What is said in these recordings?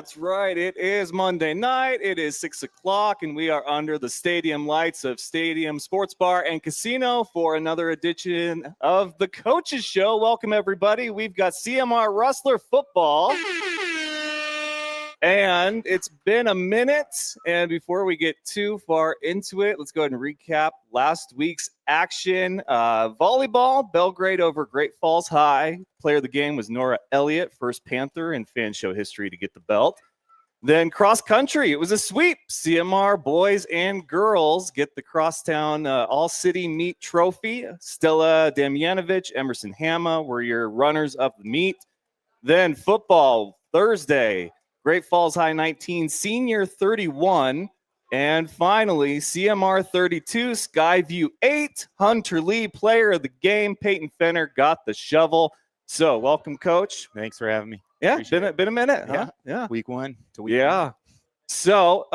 That's right. It is Monday night. It is 6 o'clock, and we are under the stadium lights of Stadium Sports Bar and Casino for another edition of the Coaches Show. Welcome, everybody. We've got CMR Rustler football. And it's been a minute, and before we get too far into it, let's go ahead and recap last week's action. Volleyball, Belgrade over Great Falls High. Player of the game was Nora Elliott, first Panther in fan show history to get the belt. Then cross country, it was a sweep. CMR boys and girls get the Crosstown All-City Meet Trophy. Stella Damjanovic, Emerson Hama were your runners of the meet. Then football, Thursday, Great Falls High 19, Senior 31. And finally, CMR 32, Skyview 8. Hunter Lee, player of the game. Peyton Fenner got the shovel. So welcome, Coach. Thanks for having me. Yeah, been a minute. Yeah. Huh? Yeah. Week one to week one. So,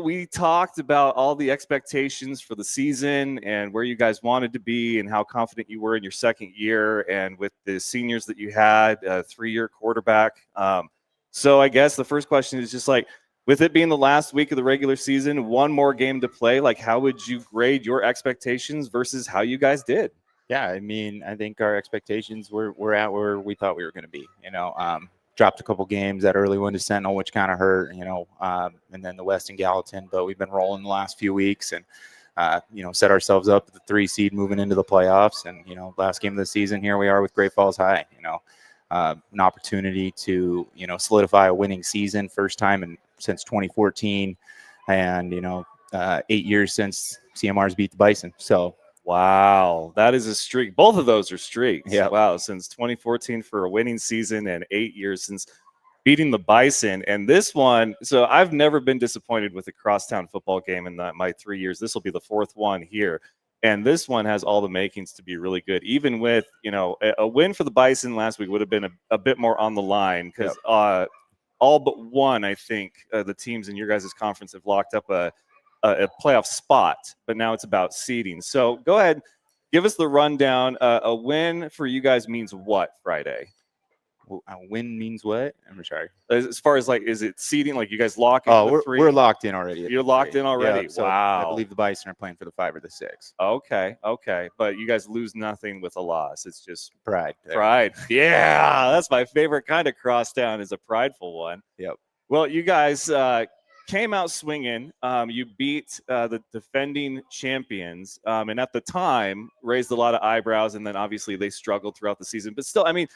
we talked about all the expectations for the season and where you guys wanted to be and how confident you were in your second year and with the seniors that you had, a 3-year quarterback. So I guess the first question is just like, with it being the last week of the regular season, one more game to play, like how would you grade your expectations versus how you guys did? Yeah, I mean, I think our expectations were at where we thought we were going to be. Dropped a couple games, that early one to Sentinel, which kind of hurt, and then the West and Gallatin. But we've been rolling the last few weeks and, set ourselves up at the 3 seed moving into the playoffs. And, last game of the season, here we are with Great Falls High, an opportunity to, solidify a winning season, first time since 2014. And, 8 years since CMR's beat the Bison. So, wow, that is a streak. Both of those are streaks. Yeah. Wow, since 2014 for a winning season and 8 years since beating the Bison. And this one, so I've never been disappointed with a crosstown football game in my 3 years. This will be the 4th one here. And this one has all the makings to be really good. Even with, a win for the Bison last week would have been a bit more on the line because all but one, I think, the teams in your guys' conference have locked up a playoff spot, but now it's about seeding. So go ahead, give us the rundown. A win for you guys means what Friday? A win means what? I'm sorry. As far as is it seeding? Like you guys lock in? We're locked in already. You're locked in already. Yeah, so wow. I believe the Bison are playing for the 5 or the 6. Okay. But you guys lose nothing with a loss. It's just pride. Pride. Yeah, that's my favorite kind of crosstown is a prideful one. Yep. Well, you guys came out swinging. You beat the defending champions, and at the time raised a lot of eyebrows. And then obviously they struggled throughout the season. But still, I mean,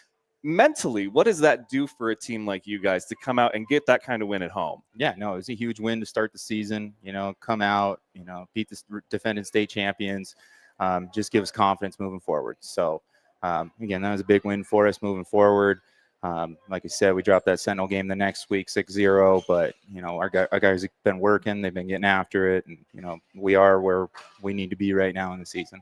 mentally, what does that do for a team like you guys to come out and get that kind of win at home? Yeah, no, it was a huge win to start the season. Come out, beat the defending state champions. Just give us confidence moving forward. So again, that was a big win for us moving forward. Like I said, we dropped that Sentinel game the next week, 6-0, but, our guys have been working. They've been getting after it. And, we are where we need to be right now in the season.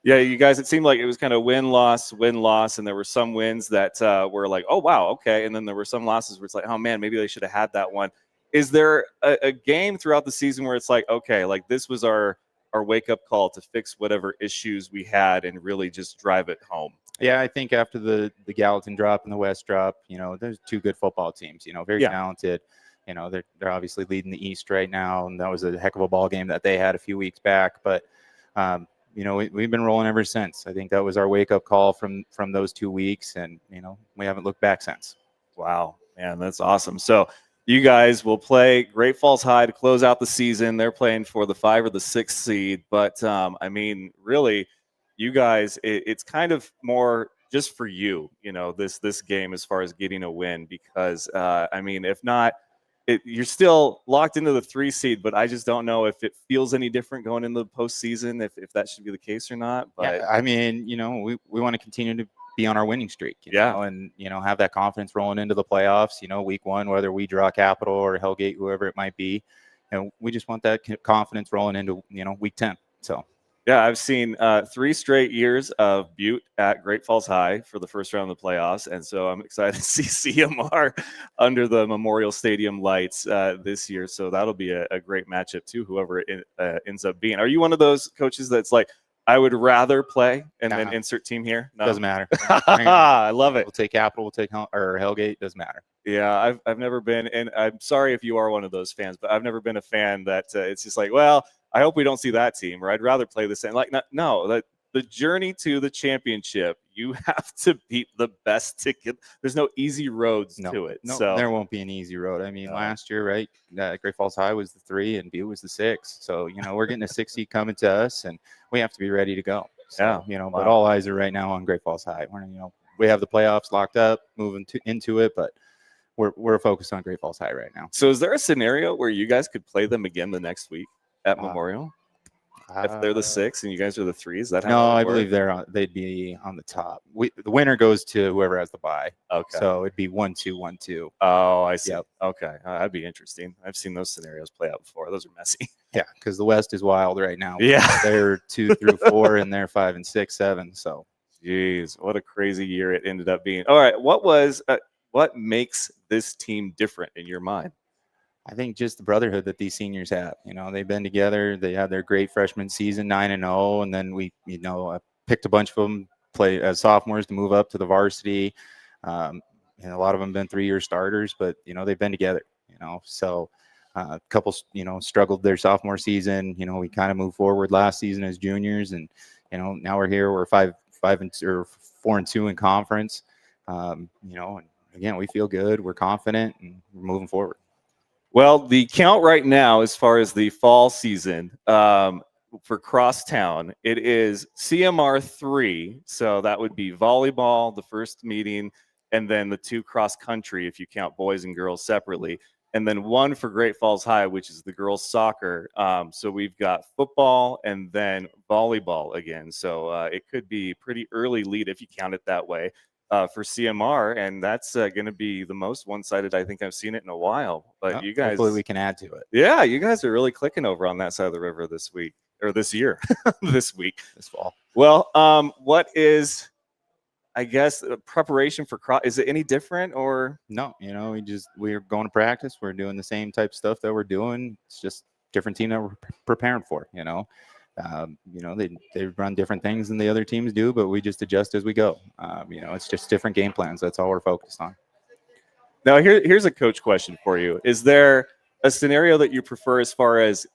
Yeah, you guys, it seemed like it was kind of win-loss, and there were some wins that were like, oh, wow, okay. And then there were some losses where it's like, oh, man, maybe they should have had that one. Is there a game throughout the season where it's like, okay, like this was our wake-up call to fix whatever issues we had and really just drive it home? Yeah, I think after the Gallatin drop and the West drop, there's 2 good football teams, very talented. They're obviously leading the East right now, and that was a heck of a ball game that they had a few weeks back. But, we've been rolling ever since. I think that was our wake-up call from those 2 weeks, and, we haven't looked back since. Wow, man, that's awesome. So you guys will play Great Falls High to close out the season. They're playing for the 5 or the 6 seed. But, I mean, really, you guys, it's kind of more just for you, this game as far as getting a win because, I mean, if not, you're still locked into the 3 seed, but I just don't know if it feels any different going into the postseason, if that should be the case or not. But yeah, I mean, we want to continue to be on our winning streak, and, have that confidence rolling into the playoffs, week 1, whether we draw Capital or Hellgate, whoever it might be. And we just want that confidence rolling into, week 10. So. Yeah, I've seen 3 straight years of Butte at Great Falls High for the first round of the playoffs, and so I'm excited to see CMR under the Memorial Stadium lights this year. So that'll be a great matchup too, whoever it ends up being. Are you one of those coaches that's like, I would rather play and then Nah. insert team here. No. Doesn't matter. I love it. We'll take Capital. We'll take or Hellgate. Doesn't matter. Yeah, I've never been, and I'm sorry if you are one of those fans, but I've never been a fan that it's just like, well, I hope we don't see that team, or I'd rather play the same. Like, no, that the journey to the championship, you have to beat the best ticket. There's no easy roads to it. No, so there won't be an easy road. I mean, last year, right? Great Falls High was the 3 and Butte was the 6. So, we're getting a 6 seed coming to us, and we have to be ready to go. So, but all eyes are right now on Great Falls High. We're, we have the playoffs locked up, moving into it, but we're focused on Great Falls High right now. So is there a scenario where you guys could play them again the next week at Memorial? If they're the 6 and you guys are the 3, is that how? No, I believe they'd be on the top. The winner goes to whoever has the bye. Okay. So it'd be 1-2, 1-2. Oh, I see. Yep. Okay, that'd be interesting. I've seen those scenarios play out before. Those are messy. Yeah, because the West is wild right now. Yeah. They're 2 through 4, and they're 5 and 6, 7. So, jeez, what a crazy year it ended up being. All right, what makes this team different in your mind? I think just the brotherhood that these seniors have. They've been together. They had their great freshman season, 9-0, and then we, I picked a bunch of them play as sophomores to move up to the varsity. And a lot of them been 3-year starters, but they've been together. So a couple, struggled their sophomore season. We kind of moved forward last season as juniors, and now we're here. We're 4-2 in conference. And again, we feel good. We're confident, and we're moving forward. Well, the count right now, as far as the fall season for Crosstown, it is CMR 3. So that would be volleyball, the first meeting, and then the 2 cross country, if you count boys and girls separately, and then 1 for Great Falls High, which is the girls soccer. So we've got football and then volleyball again. So it could be pretty early lead if you count it that way. For CMR, and that's going to be the most one-sided I think I've seen it in a while. But you guys, hopefully we can add to it. Yeah, you guys are really clicking over on that side of the river this week, or this year, this fall. Well, what is, I guess, preparation for cross? Is it any different or no? We're going to practice. We're doing the same type of stuff that we're doing. It's just different team that we're preparing for. They run different things than the other teams do, but we just adjust as we go. It's just different game plans. That's all we're focused on. Now, here's a coach question for you. Is there a scenario that you prefer as far as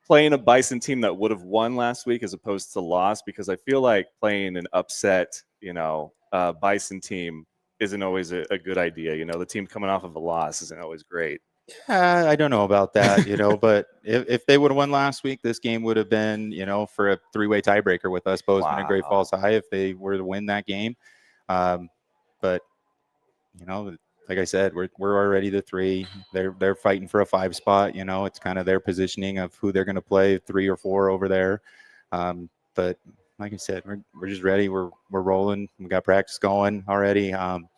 playing a Bison team that would have won last week as opposed to lost? Because I feel like playing an upset, Bison team isn't always a good idea. The team coming off of a loss isn't always great. I don't know about that, but if they would have won last week, this game would have been, for a 3-way tiebreaker with us, Bozeman and Great Falls High, if they were to win that game. But, like I said, we're already the 3. They're fighting for a 5 spot. It's kind of their positioning of who they're going to play, 3 or 4 over there. But like I said, we're just ready. We're rolling. We got practice going already, and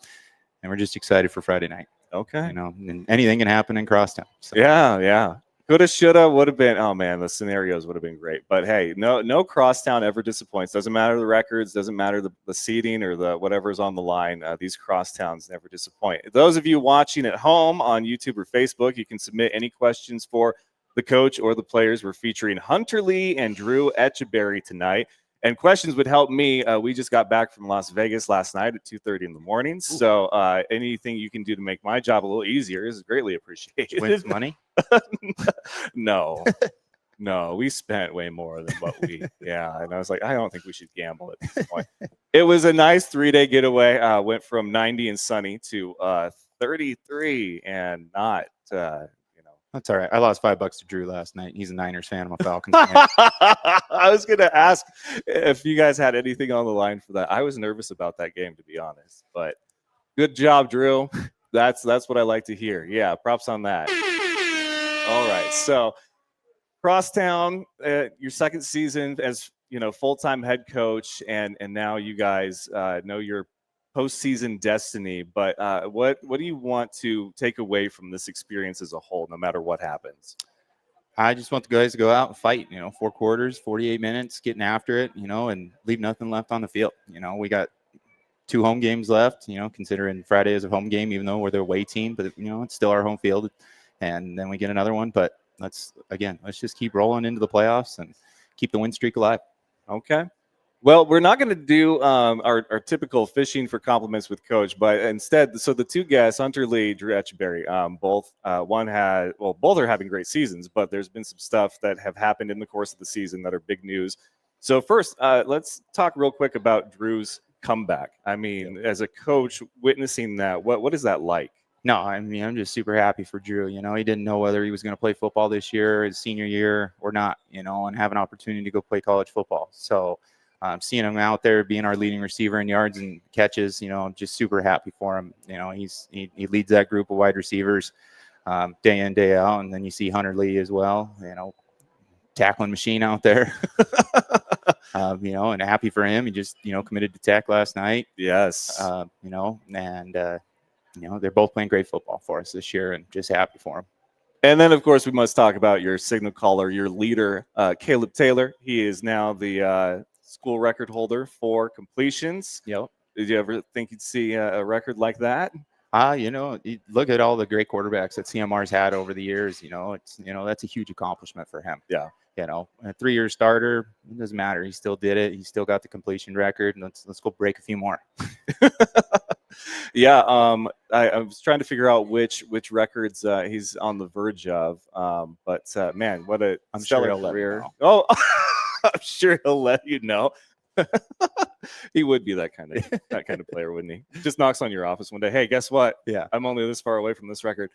we're just excited for Friday night. Okay. And anything can happen in Crosstown. So. Yeah. Coulda, shoulda, would have been. Oh man, the scenarios would have been great. But hey, no Crosstown ever disappoints. Doesn't matter the records. Doesn't matter the seeding or the whatever's on the line. These Crosstowns never disappoint. Those of you watching at home on YouTube or Facebook, you can submit any questions for the coach or the players. We're featuring Hunter Lee and Drew Etcheberry tonight. And questions would help me. We just got back from Las Vegas last night at 2:30 in the morning. So anything you can do to make my job a little easier is greatly appreciated. Did you win some money? No, we spent way more than what we. Yeah, and I was like, I don't think we should gamble at this point. It was a nice 3-day getaway. Went from 90 and sunny to 33 and not. That's all right. I lost $5 to Drew last night. He's a Niners fan. I'm a Falcons fan. I was going to ask if you guys had anything on the line for that. I was nervous about that game, to be honest. But good job, Drew. That's what I like to hear. Yeah, props on that. All right. So, Crosstown, your second season as full-time head coach, and now you guys know your postseason destiny, but what do you want to take away from this experience as a whole, no matter what happens? I just want the guys to go out and fight, 4 quarters, 48 minutes, getting after it, and leave nothing left on the field. We got 2 home games left, considering Friday is a home game, even though we're the away team, but it's still our home field. And then we get another one, but let's just keep rolling into the playoffs and keep the win streak alive. Okay. Well, we're not going to do our typical fishing for compliments with Coach, but instead, so the two guests, Hunter Lee, Drew Etcheberry, both both are having great seasons, but there's been some stuff that have happened in the course of the season that are big news. So first, let's talk real quick about Drew's comeback. I mean, as a coach, witnessing that, what is that like? No, I mean, I'm just super happy for Drew. You know, he didn't know whether he was going to play football this year, his senior year, or not, you know, and have an opportunity to go play college football. So, seeing him out there being our leading receiver in yards and catches, you know, I'm just super happy for him. You know, he leads that group of wide receivers day in, day out. And then you see Hunter Lee as well, you know, tackling machine out there. You know, and happy for him. He just, you know, committed to Tech last night. Yes. You know, and, you know, they're both playing great football for us this year, and just happy for them. And then, of course, we must talk about your signal caller, your leader, Caleb Taylor. He is now the school record holder for completions. Yep. Did you ever think you'd see a record like that? You know, you look at all the great quarterbacks that CMR's had over the years. You know, that's a huge accomplishment for him. Yeah. You know, a 3-year starter, it doesn't matter. He still did it. He still got the completion record. And let's go break a few more. Yeah. I was trying to figure out which records he's on the verge of. But man, what a stellar career! Oh, I'm sure he'll let you know. He would be that kind of player, wouldn't he? Just knocks on your office one day. Hey, guess what? Yeah, I'm only this far away from this record.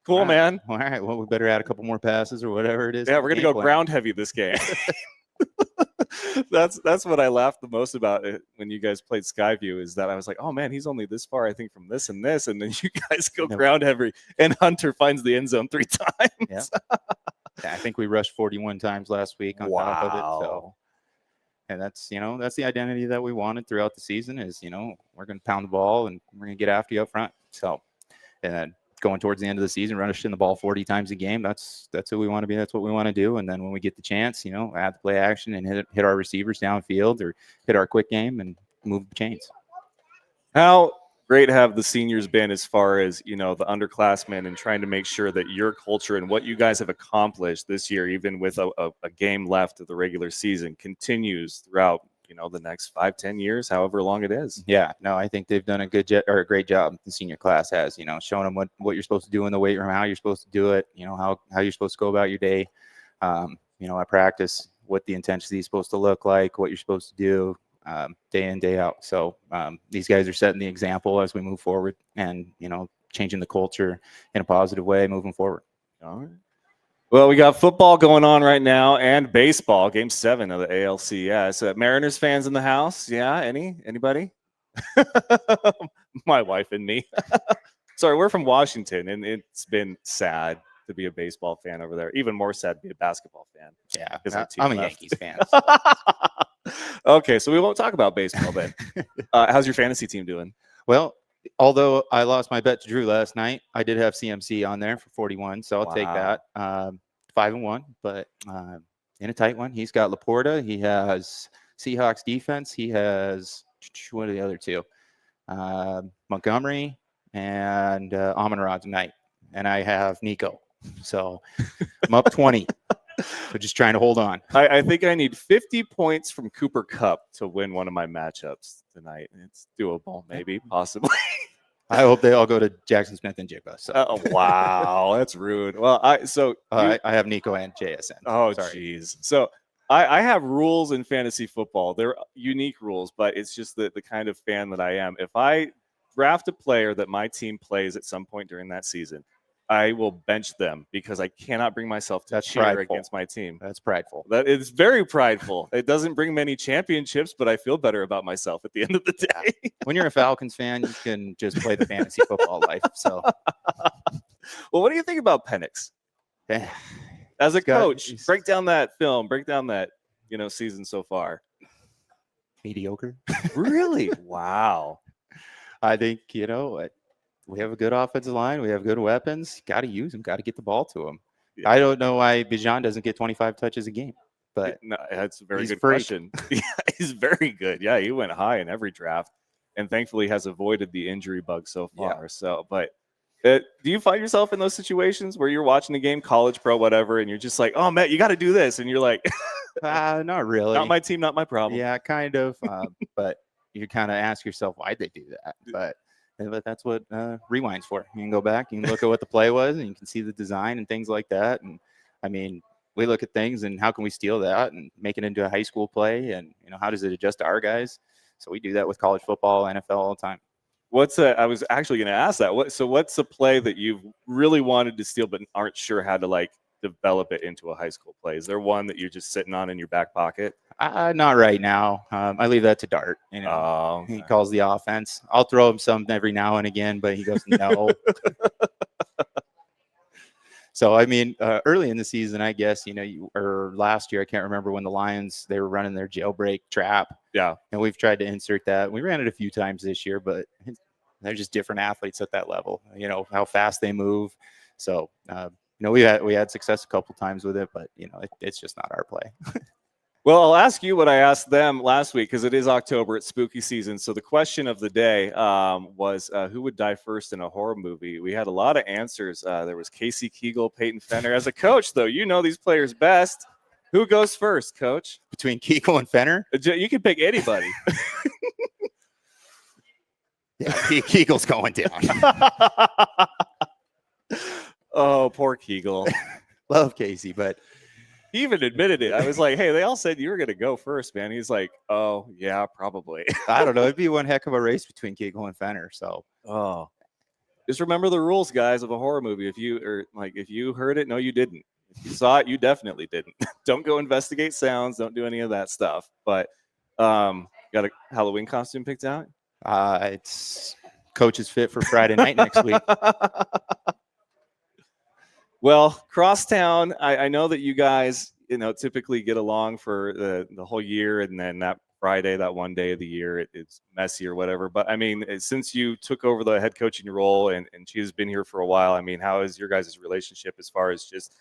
Cool, man. All right. Well, we better add a couple more passes or whatever it is. Yeah, we're gonna go ground heavy this game. That's what I laughed the most about it when you guys played Skyview, is that I was like, oh man, he's only this far, I think, from this and this, and then you guys go ground heavy, and Hunter finds the end zone 3 times. Yeah. I think we rushed 41 times last week on top of it. So. And that's, you know, that's the identity that we wanted throughout the season is, you know, we're going to pound the ball and we're going to get after you up front. So, and then going towards the end of the season, rushing the ball 40 times a game. That's who we want to be. That's what we want to do. And then when we get the chance, you know, add the play action and hit our receivers downfield or hit our quick game and move the chains. How great have the seniors been as far as, you know, the underclassmen and trying to make sure that your culture and what you guys have accomplished this year, even with a game left of the regular season, continues throughout, you know, the next 5-10 years, however long it is. Yeah, no, I think they've done a great job. The senior class has, you know, showing them what you're supposed to do in the weight room, how you're supposed to do it, you know, how you're supposed to go about your day. You know, at practice, what the intensity is supposed to look like, what you're supposed to do. Day in, day out. So these guys are setting the example as we move forward and, you know, changing the culture in a positive way moving forward. All right. Well, we got football going on right now and baseball, game 7 of the ALCS. Mariners fans in the house? Yeah, anybody? My wife and me. Sorry, we're from Washington, and it's been sad to be a baseball fan over there. Even more sad to be a basketball fan. Yeah, I'm a Yankees fan. Okay, so we won't talk about baseball then. How's your fantasy team doing? Well, although I lost my bet to Drew last night, I did have CMC on there for 41, so I'll take that. 5-1, but in a tight one. He's got Laporta. He has Seahawks defense. He has, what are the other two? Montgomery and Amon-Ra tonight. And I have Nico. So I'm up 20. So just trying to hold on. I think I need 50 points from Cooper Kupp to win one of my matchups tonight. It's doable, maybe, possibly. I hope they all go to Jackson Smith and Jigba. So. Wow, that's rude. Well, I have Nico and JSN. Oh, jeez. So I have rules in fantasy football. They're unique rules, but it's just the kind of fan that I am. If I draft a player that my team plays at some point during that season, I will bench them because I cannot bring myself to cheer against my team. That's prideful. That is very prideful. It doesn't bring many championships, but I feel better about myself at the end of the day. When you're a Falcons fan, you can just play the fantasy football life. So, well, what do you think about Penix? As a coach, break down that film. Break down that season so far. Mediocre. Really? Wow. I think we have a good offensive line. We have good weapons. Got to use them. Got to get the ball to them. Yeah. I don't know why Bijan doesn't get 25 touches a game, but no, that's a very good question. Yeah, he's very good. Yeah, he went high in every draft, and thankfully has avoided the injury bug so far. Yeah. So, but do you find yourself in those situations where you're watching the game, college, pro, whatever, and you're just like, "Oh, Matt, you got to do this," and you're like, Not really. Not my team, not my problem. Yeah, kind of. But you kind of ask yourself why they do that. But that's what Rewind's for. You can go back, you can look at what the play was, and you can see the design and things like that. And I mean, we look at things and how can we steal that and make it into a high school play, and how does it adjust to our guys? So we do that with college football, NFL all the time. I was actually going to ask that. What's a play that you've really wanted to steal but aren't sure how to like develop it into a high school play? Is there one that you're just sitting on in your back pocket? Not right now. I leave that to Dart. Oh, okay. He calls the offense. I'll throw him some every now and again, but he goes no. So I mean, early in the season, I guess or last year, I can't remember when the Lions they were running their jailbreak trap. Yeah, and we've tried to insert that. We ran it a few times this year, but they're just different athletes at that level. How fast they move. So we had success a couple times with it, but it's just not our play. Well, I'll ask you what I asked them last week because it is October. It's spooky season. So the question of the day was who would die first in a horror movie? We had a lot of answers. There was Casey Kegel, Peyton Fenner. As a coach, though, you know these players best. Who goes first, Coach? Between Kegel and Fenner? You can pick anybody. Yeah, Kegel's going down. Oh, poor Kegel. Love Casey, but he even admitted it. I was like, hey, they all said you were going to go first, man. He's like, oh, yeah, probably. I don't know. It'd be one heck of a race between Kegel and Fenner. So, just remember the rules, guys, of a horror movie. If you heard it, no, you didn't. If you saw it, you definitely didn't. Don't go investigate sounds. Don't do any of that stuff. But got a Halloween costume picked out? It's Coach's fit for Friday night next week. Well, Crosstown, I know that you guys, typically get along for the whole year, and then that Friday, that one day of the year, it's messy or whatever. But I mean, since you took over the head coaching role and she has been here for a while, I mean, how is your guys' relationship as far as just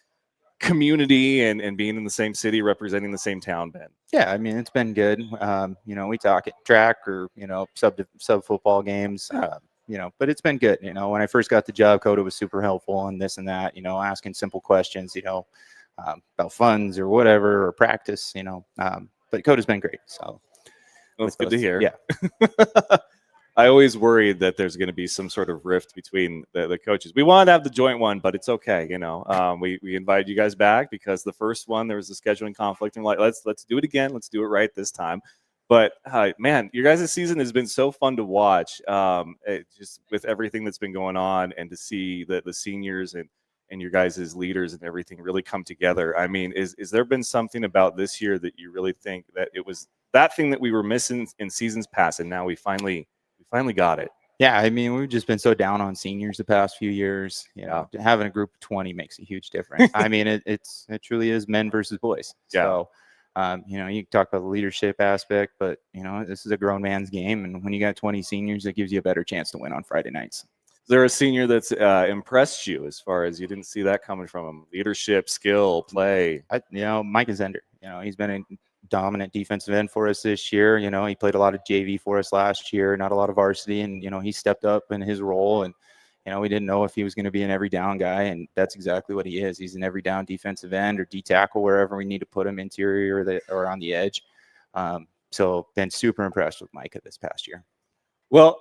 community and being in the same city, representing the same town been? Yeah, I mean, it's been good. We talk at track or, sub football games. But it's been good. When I first got the job, Coda was super helpful and this and that, asking simple questions, about funds or whatever, or practice, but Coda's been great. So that's good to hear. Yeah. I always worried that there's going to be some sort of rift between the coaches. We wanted to have the joint one, but it's okay. We invited you guys back because the first one, there was a scheduling conflict, and we're like, let's do it again. Let's do it right this time. But man, your guys' season has been so fun to watch, just with everything that's been going on, and to see the seniors and your guys' leaders and everything really come together. I mean, is there been something about this year that you really think that it was that thing that we were missing in seasons past, and now we finally got it? Yeah, I mean, we've just been so down on seniors the past few years. Having a group of 20 makes a huge difference. I mean, it truly is men versus boys. Yeah. So, you can talk about the leadership aspect, but this is a grown man's game, and when you got 20 seniors, it gives you a better chance to win on Friday nights. Is there a senior that's impressed you as far as you didn't see that coming from him? Leadership, skill, play. Mike Zender. He's been a dominant defensive end for us this year. He played a lot of JV for us last year, not a lot of varsity, and he stepped up in his role. And we didn't know if he was going to be an every down guy, and that's exactly what he is. He's an every down defensive end or D tackle wherever we need to put him, interior or on the edge. So been super impressed with Micah this past year. Well,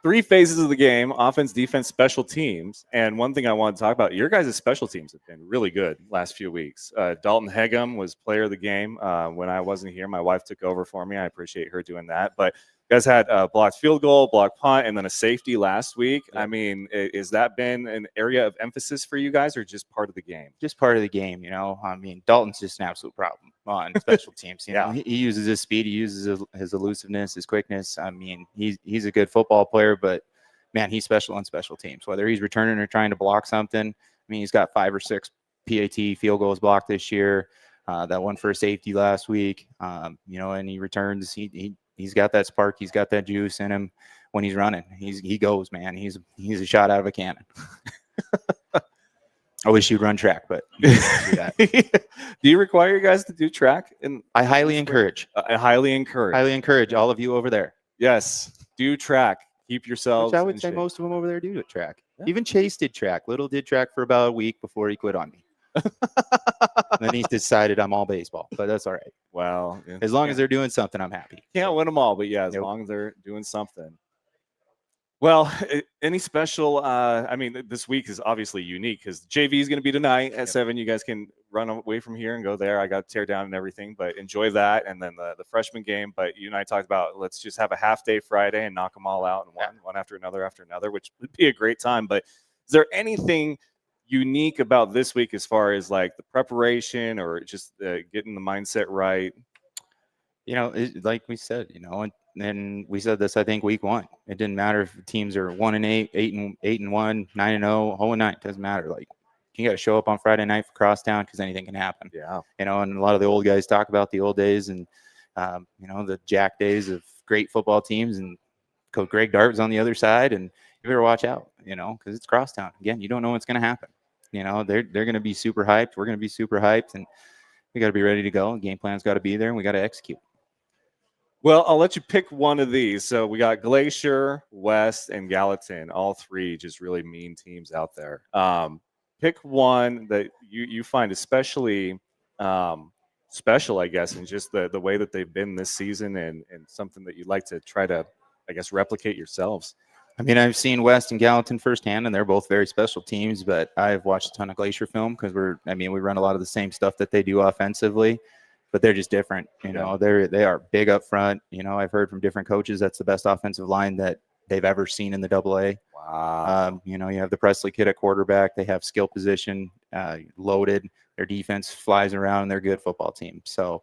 3 phases of the game: offense, defense, special teams. And one thing I want to talk about, your guys' special teams have been really good last few weeks. Dalton Hegum was player of the game when I wasn't here. My wife took over for me. I appreciate her doing that. But you guys had a blocked field goal, blocked punt, and then a safety last week. Yeah. I mean, has that been an area of emphasis for you guys, or just part of the game? Just part of the game, I mean, Dalton's just an absolute problem on special teams. Yeah. He uses his speed, he uses his elusiveness, his quickness. I mean, he's a good football player, but man, he's special on special teams. Whether he's returning or trying to block something, I mean, he's got 5 or 6 PAT field goals blocked this year. That one for a safety last week. And he returns. He's got that spark. He's got that juice in him when he's running. He goes, man. He's a shot out of a cannon. I wish you'd run track, but you do that. Do you require you guys to do track? I highly encourage. I highly encourage. Highly encourage all of you over there. Yes, do track. Keep yourselves. Which I would say most of them over there do track. Yeah. Even Chase did track. Little did track for about a week before he quit on me. Then he's decided I'm all baseball, but that's all right. Well, As long as they're doing something, I'm happy. Can't win them all, but yeah, as long as they're doing something. Well, any special? I mean, this week is obviously unique because JV is going to be tonight at 7. You guys can run away from here and go there. I got to tear down and everything, but enjoy that. And then the freshman game. But you and I talked about let's just have a half day Friday and knock them all out and one after another, which would be a great time. But is there anything unique about this week as far as like the preparation or just getting the mindset right? Like we said, and we said this, I think, week 1. It didn't matter if teams are 1-8, 8-1, 9-0, 0-9. It doesn't matter. Like, you got to show up on Friday night for Crosstown because anything can happen. Yeah. And a lot of the old guys talk about the old days and, the Jack days of great football teams, and Coach Greg Dart was on the other side, and you better watch out, because it's Crosstown. Again, you don't know what's going to happen. They're going to be super hyped. We're going to be super hyped, and we got to be ready to go. Game plan's got to be there, and we got to execute. Well, I'll let you pick one of these. So we got Glacier, West, and Gallatin. All 3 just really mean teams out there. Pick one that you find especially special, I guess, and just the way that they've been this season and something that you'd like to try to, I guess, replicate yourselves. I mean, I've seen West and Gallatin firsthand, and they're both very special teams, but I've watched a ton of Glacier film because we run a lot of the same stuff that they do offensively. But they're just different, they are big up front. I've heard from different coaches that's the best offensive line that they've ever seen in the AA. Wow. You have the Presley kid at quarterback. They have skill position loaded. Their defense flies around. They're a good football team. So,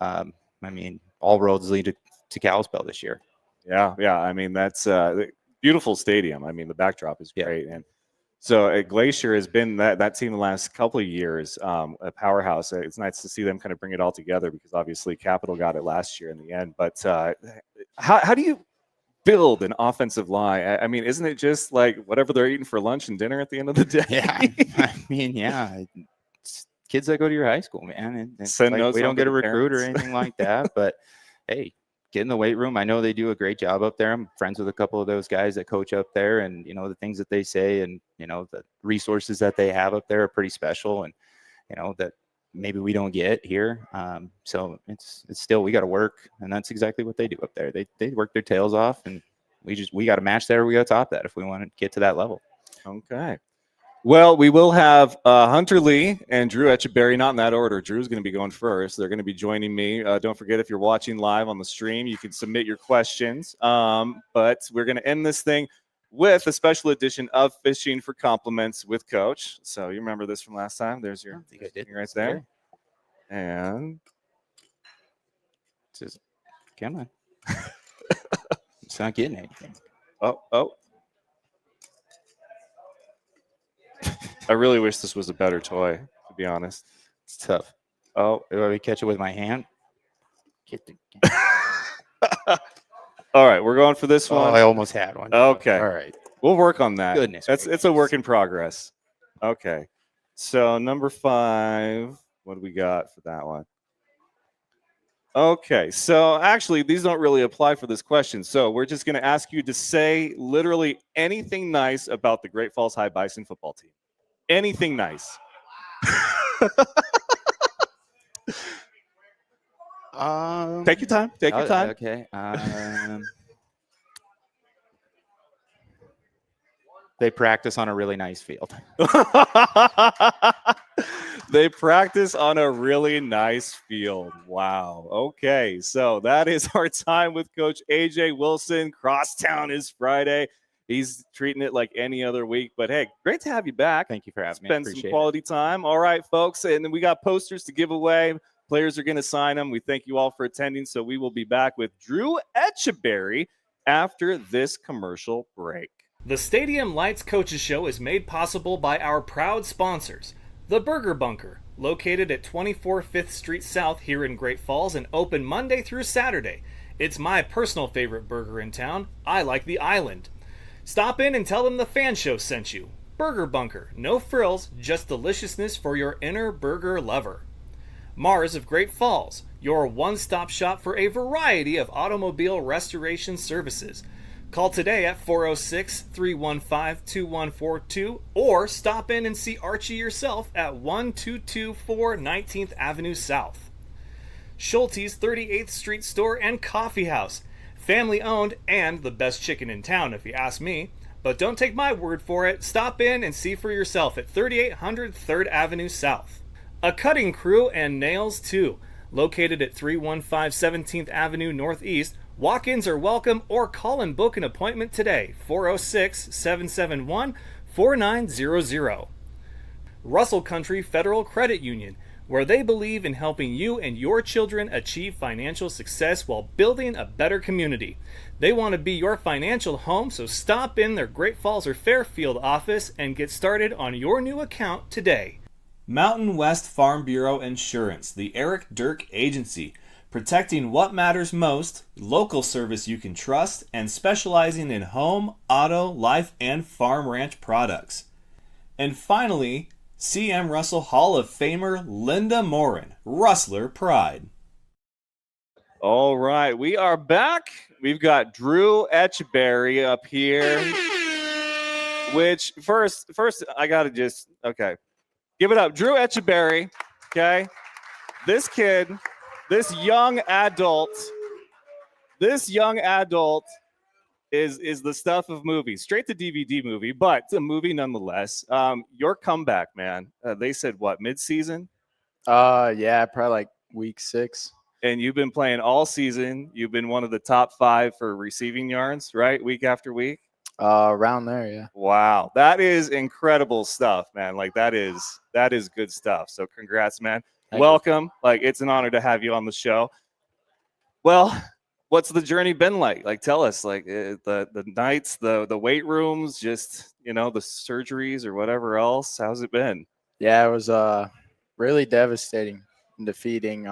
all roads lead to Kalispell this year. Yeah. I mean, that's a beautiful stadium. I mean, the backdrop is great. And so Glacier has been that team the last couple of years, a powerhouse. It's nice to see them kind of bring it all together because obviously Capital got it last year in the end. But how do you build an offensive line? I mean, isn't it just like whatever they're eating for lunch and dinner at the end of the day? Yeah. It's kids that go to your high school, man. Send notes we don't get a recruit parents. or anything like that. But, hey, get in the weight room. I know they do a great job up there. I'm friends with a couple of those guys that coach up there, and the things that they say and the resources that they have up there are pretty special, and that maybe we don't get here. So it's still, we got to work, and that's exactly what they do up there. They work their tails off, and we got to match there. We got to top that if we want to get to that level. Okay. Well, we will have Hunter Lee and Drew Etcheberry, not in that order. Drew's going to be going first. They're going to be joining me. Don't forget, if you're watching live on the stream, you can submit your questions. But we're going to end this thing with a special edition of Fishing for Compliments with Coach. So you remember this from last time. There's your thing right there. And just, come on. It's not getting anything. Oh. I really wish this was a better toy, to be honest. It's tough. Oh, do I catch it with my hand? All right, we're going for this one. I almost had one. Okay. All right. We'll work on that. Goodness. It's a work in progress. Okay. So number 5, what do we got for that one? Okay, so actually these don't really apply for this question. So we're just going to ask you to say literally anything nice about the Great Falls High Bison football team. Anything nice. Take your time. Take your time. Okay. They practice on a really nice field. They practice on a really nice field. Wow. Okay. So that is our time with Coach AJ Wilson. Crosstown is Friday. He's treating it like any other week. But, hey, great to have you back. Thank you for having me. Spend some quality time. All right, folks. And then we got posters to give away. Players are going to sign them. We thank you all for attending. So we will be back with Drew Etcheberry after this commercial break. The Stadium Lights Coaches Show is made possible by our proud sponsors. The Burger Bunker, located at 24 5th Street South here in Great Falls and open Monday through Saturday. It's my personal favorite burger in town. I like the Island. Stop in and tell them the F.A.N Show sent you. Burger Bunker, no frills, just deliciousness for your inner burger lover. Mars of Great Falls, your one-stop shop for a variety of automobile restoration services. Call today at 406-315-2142 or stop in and see Archie yourself at 1224 19th Avenue South. Schulte's 38th Street Store and Coffee House. Family owned and the best chicken in town if you ask me. But don't take my word for it. Stop in and see for yourself at 3800 3rd Avenue South. A cutting crew and nails too. Located at 315 17th Avenue Northeast. Walk-ins are welcome or call and book an appointment today. 406-771-4900. Russell Country Federal Credit Union, where they believe in helping you and your children achieve financial success while building a better community. They want to be your financial home, so stop in their Great Falls or Fairfield office and get started on your new account today. Mountain West Farm Bureau Insurance, the Eric Dirk Agency, protecting what matters most, local service you can trust, and specializing in home, auto, life, and farm ranch products. And finally, CM Russell Hall of Famer Linda Morin, Rustler Pride. All right, we are back. We've got Drew Etchberry up here. Which first I gotta just give it up, Drew Etchberry. Okay, this kid, this young adult is the stuff of movies, straight to DVD movie, but it's a movie nonetheless. Your comeback, man. They said what, mid-season? Yeah, probably like week 6. And you've been playing all season. You've been one of the top 5 for receiving yards, right? Week after week. Around there, yeah. Wow, that is incredible stuff, man. Like that is good stuff. So congrats, man. Thank Welcome. you. Like it's an honor to have you on the show. Well, what's the journey been like? Like tell us, like the nights, the weight rooms, just the surgeries or whatever else. How's it been? Yeah, it was really devastating and defeating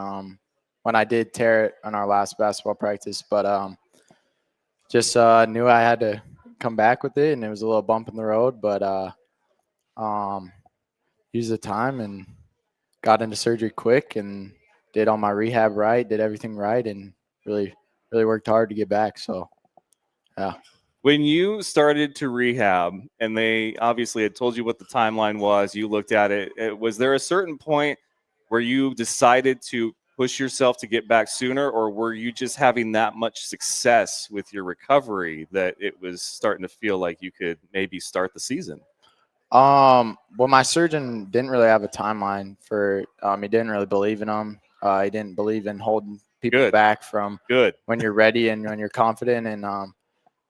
when I did tear it on our last basketball practice, but just knew I had to come back with it, and it was a little bump in the road, but used the time and got into surgery quick and did all my rehab right, did everything right, and really worked hard to get back. So yeah. When you started to rehab and they obviously had told you what the timeline was, you looked at it, was there a certain point where you decided to push yourself to get back sooner, or were you just having that much success with your recovery that it was starting to feel like you could maybe start the season? Well, my surgeon didn't really have a timeline for he didn't really believe in them. He didn't believe in holding people back from when you're ready and when you're confident. And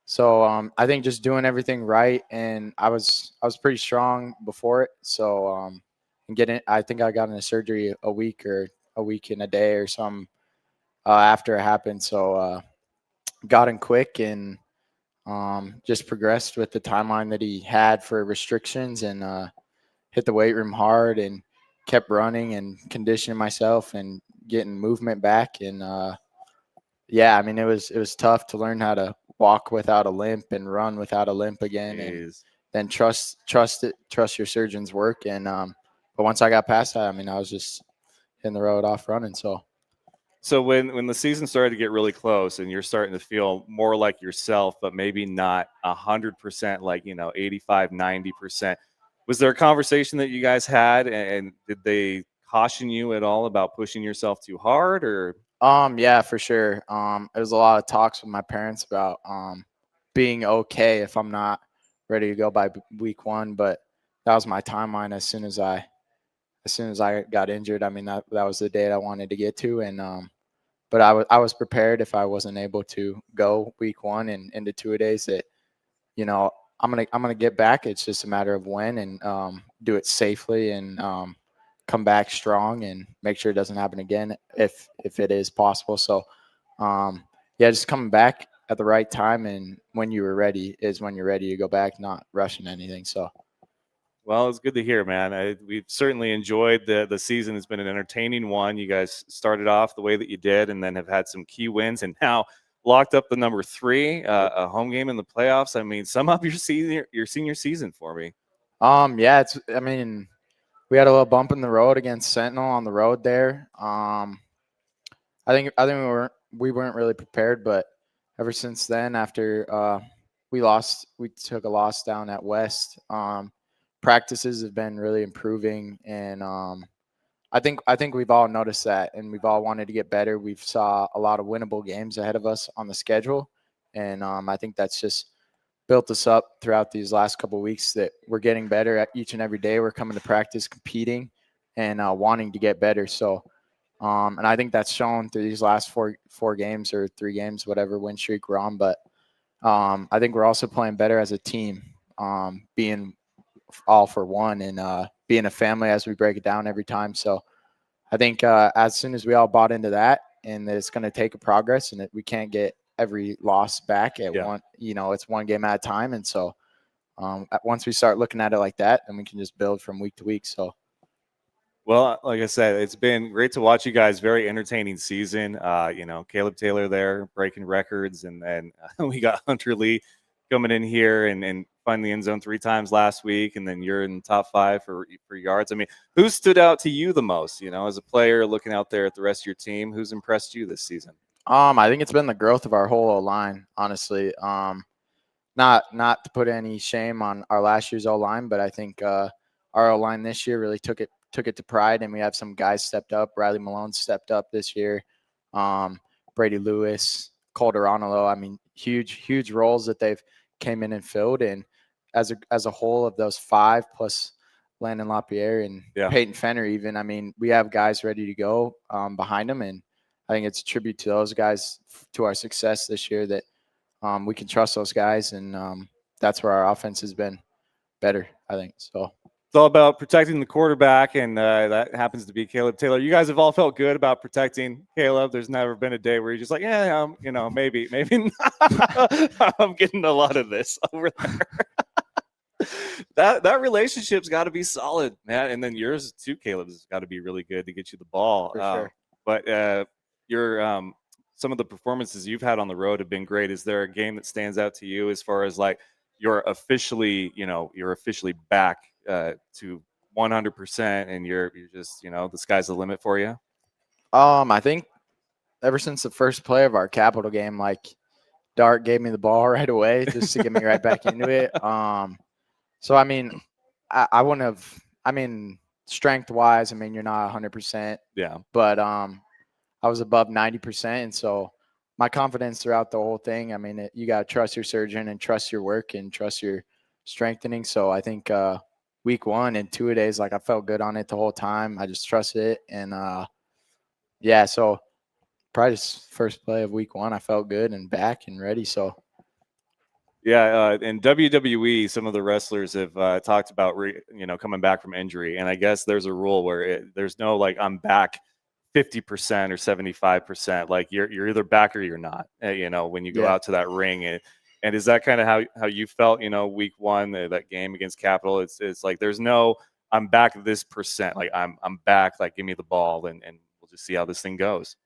so I think just doing everything right, and I was pretty strong before it. So I think I got into surgery a week and a day or something after it happened. So got in quick and just progressed with the timeline that he had for restrictions, and hit the weight room hard and kept running and conditioning myself and getting movement back. And yeah, I mean, it was tough to learn how to walk without a limp and run without a limp again, and then trust your surgeon's work. And but once I got past that, I mean, I was just hitting the road off running. So when the season started to get really close and you're starting to feel more like yourself, but maybe not 100%, like 85, 90%, was there a conversation that you guys had, and did they caution you at all about pushing yourself too hard? Or yeah, for sure. It was a lot of talks with my parents about being okay if I'm not ready to go by week 1, but that was my timeline. As soon as I got injured, I mean, that was the date I wanted to get to. And but I was prepared if I wasn't able to go week 1 and into 2-a-days, that I'm gonna get back. It's just a matter of when, and do it safely, and come back strong, and make sure it doesn't happen again if it is possible. So yeah, just coming back at the right time, and when you were ready is when you're ready to go back, not rushing anything. So well, it's good to hear, man. We've certainly enjoyed the season. It's been an entertaining one. You guys started off the way that you did, and then have had some key wins, and now locked up the number 3, a home game in the playoffs. I mean, sum up your senior season for me. Yeah, we had a little bump in the road against Sentinel on the road there. I think we weren't really prepared, but ever since then, after we took a loss down at West. Practices have been really improving, and I think we've all noticed that, and we've all wanted to get better. We've saw a lot of winnable games ahead of us on the schedule, and I think that's just built us up throughout these last couple of weeks that we're getting better at each and every day. We're coming to practice, competing, and wanting to get better. So, and I think that's shown through these last four games or 3 games, whatever win streak we're on. But I think we're also playing better as a team, being all for one and being a family as we break it down every time. So I think as soon as we all bought into that, and that it's going to take a progress, and that we can't get every loss back at one, it's one game at a time. And so once we start looking at it like that, then we can just build from week to week. So. Well, like I said, it's been great to watch you guys. Very entertaining season. Caleb Taylor there breaking records, and then we got Hunter Lee coming in here and finding the end zone 3 times last week, and then you're in top 5 for yards. I mean, who stood out to you the most? As a player looking out there at the rest of your team, who's impressed you this season? I think it's been the growth of our whole O-line, honestly. Not to put any shame on our last year's O-line, but I think our O-line this year really took it to pride, and we have some guys stepped up. Riley Malone stepped up this year. Brady Lewis, Calderano. I mean, huge roles that they've came in and filled. And as a whole of those 5 plus Landon LaPierre and Peyton Fenner, even, I mean, we have guys ready to go behind them, and I think it's a tribute to those guys to our success this year that we can trust those guys, and that's where our offense has been better, I think. So. It's all about protecting the quarterback, and that happens to be Caleb Taylor. You guys have all felt good about protecting Caleb. There's never been a day where you're just like, maybe not. I'm getting a lot of this over there. that relationship's got to be solid, man. And then yours too, Caleb, has got to be really good to get you the ball. For sure. But your some of the performances you've had on the road have been great. Is there a game that stands out to you as far as like you're officially back to 100%, and you're just the sky's the limit for you? I think ever since the first play of our Capital game, like Dart gave me the ball right away just to get me right back into it. So I mean, I wouldn't have. I mean, strength wise, I mean, you're not 100%. Yeah. But I was above 90%, and so my confidence throughout the whole thing. I mean, you gotta trust your surgeon and trust your work and trust your strengthening. So I think week 1 and 2 days, like I felt good on it the whole time. I just trusted it, and so probably just first play of week 1, I felt good and back and ready. So. Yeah, in WWE, some of the wrestlers have talked about coming back from injury, and I guess there's a rule where there's no like I'm back 50% or 75%. Like you're either back or you're not. When you go out to that ring, and is that kind of how you felt? Week 1, that game against Capital, it's like there's no I'm back this percent. Like I'm back. Like give me the ball, and we'll just see how this thing goes.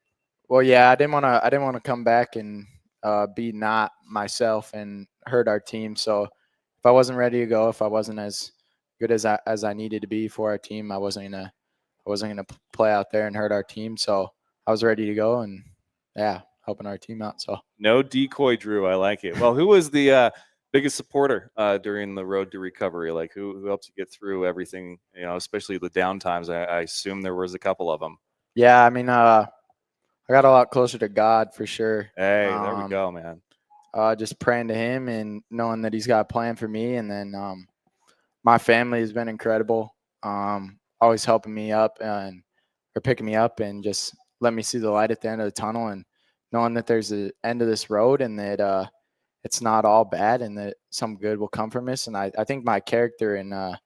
Well, yeah, I didn't want to come back and be not myself and hurt our team. So if I wasn't ready to go, if I wasn't as good as I needed to be for our team, I wasn't gonna play out there and hurt our team. So I was ready to go, and helping our team out. So no decoy, Drew. I like it. Well, who was the biggest supporter during the road to recovery? Like who helped you get through everything? Especially the down times. I assume there was a couple of them. Yeah, I mean, I got a lot closer to God for sure. Hey, there we go, man. Just praying to him and knowing that he's got a plan for me. And then my family has been incredible, always helping me up or picking me up and just let me see the light at the end of the tunnel, and knowing that there's an end of this road, and that it's not all bad, and that some good will come from this. And I think my character, and I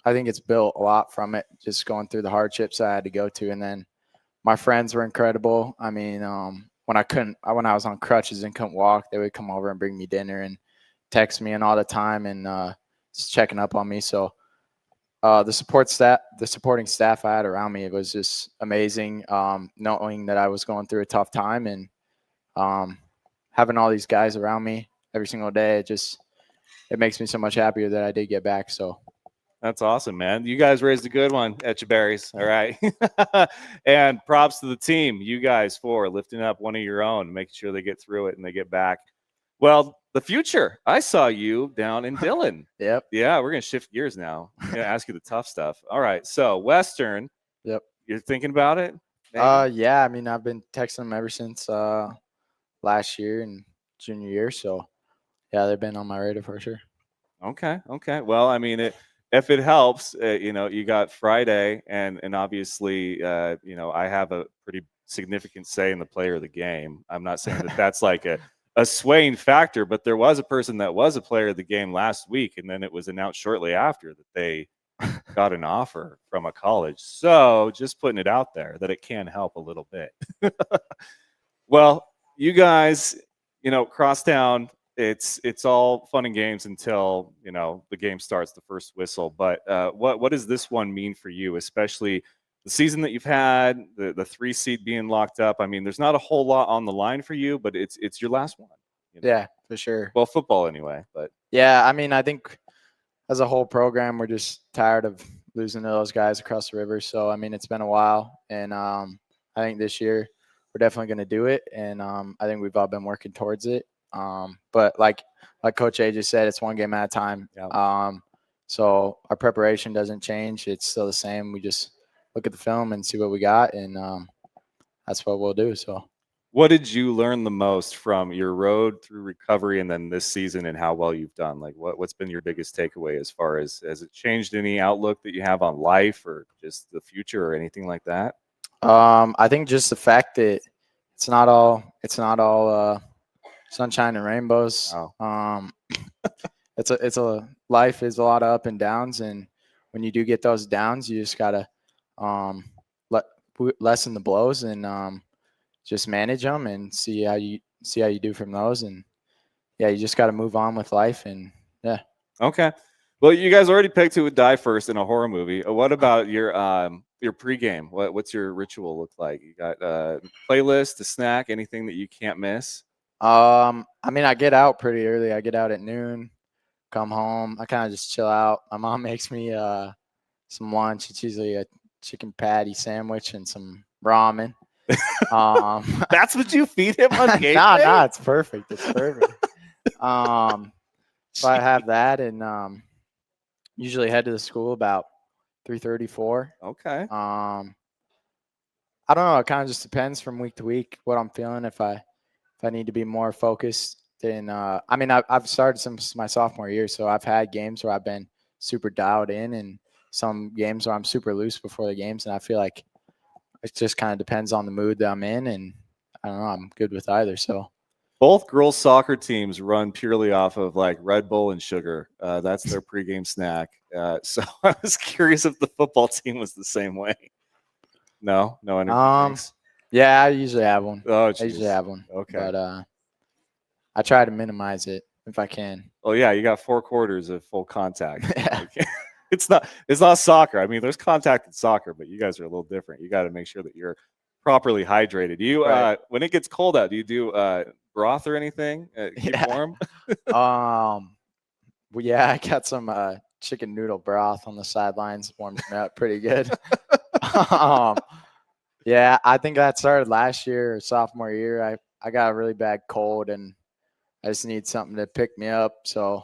think it's built a lot from it, just going through the hardships I had to go to. And then my friends were incredible. I mean, when I was on crutches and couldn't walk, they would come over and bring me dinner and text me and all the time, and just checking up on me. So the supporting staff I had around me, it was just amazing. Knowing that I was going through a tough time, and having all these guys around me every single day, it makes me so much happier that I did get back. So. That's awesome, man. You guys raised a good one at your berries. All right. And props to the team, you guys, for lifting up one of your own, making sure they get through it and they get back. Well, the future. I saw you down in Dillon. Yep. Yeah, we're gonna shift gears now. I'm gonna ask you the tough stuff. All right. So Western. Yep. You're thinking about it? Maybe? Yeah. I mean, I've been texting them ever since last year and junior year. So yeah, they've been on my radar for sure. Okay. Okay. Well, I mean, if it helps, you got Friday, and obviously, I have a pretty significant say in the player of the game. I'm not saying that that's like a swaying factor, but there was a person that was a player of the game last week, and then it was announced shortly after that they got an offer from a college. So just putting it out there that it can help a little bit. Well, you guys, Crosstown, it's all fun and games until the game starts, the first whistle. But what does this one mean for you, especially the season that you've had, the 3 seed being locked up? I mean, there's not a whole lot on the line for you, but it's your last one. Yeah, for sure. Well, football anyway, but yeah, I mean, I think as a whole program, we're just tired of losing to those guys across the river. So I mean, it's been a while, and I think this year we're definitely going to do it, and I think we've all been working towards it. But like Coach A just said, it's one game at a time. Yeah. So our preparation doesn't change; it's still the same. We just look at the film and see what we got, and that's what we'll do. So. What did you learn the most from your road through recovery and then this season, and how well you've done? Like what's been your biggest takeaway as far as has it changed any outlook that you have on life or just the future or anything like that? I think just the fact that it's not all sunshine and rainbows. Oh. It's a life is a lot of up and downs, and when you do get those downs, you just gotta lessen the blows and just manage them and see how you do from those. And yeah, you just got to move on with life. And yeah. Okay. Well, you guys already picked who would die first in a horror movie. What about your pregame? What's your ritual look like? You got a playlist, a snack, anything that you can't miss? I mean, I get out pretty early. I get out at noon, come home. I kind of just chill out. My mom makes me some lunch. It's usually a chicken patty sandwich and some ramen. That's what you feed him on game day? Nah, it's perfect. It's perfect. So I have that, and usually head to the school about 3:30, 4. Okay. I don't know. It kind of just depends from week to week what I'm feeling. If I need to be more focused, then I mean, I've started since my sophomore year, so I've had games where I've been super dialed in, and some games where I'm super loose before the games, and I feel like it just kind of depends on the mood that I'm in, and I don't know. I'm good with either. So both girls soccer teams run purely off of like Red Bull and sugar. That's their pregame snack. So I was curious if the football team was the same way. No energy drinks? Yeah, I usually have one. Oh, I usually have one. Okay. But I try to minimize it if I can. Oh yeah, you got 4 quarters of full contact. Yeah. It's not soccer. I mean, there's contact in soccer, but you guys are a little different. You got to make sure that you're properly hydrated. You Right. When it gets cold out, do you do broth or anything? Keep warm? Well, yeah, I got some chicken noodle broth on the sidelines, warmed me up pretty good. Yeah, I think that started last year or sophomore year. I got a really bad cold, and I just need something to pick me up. So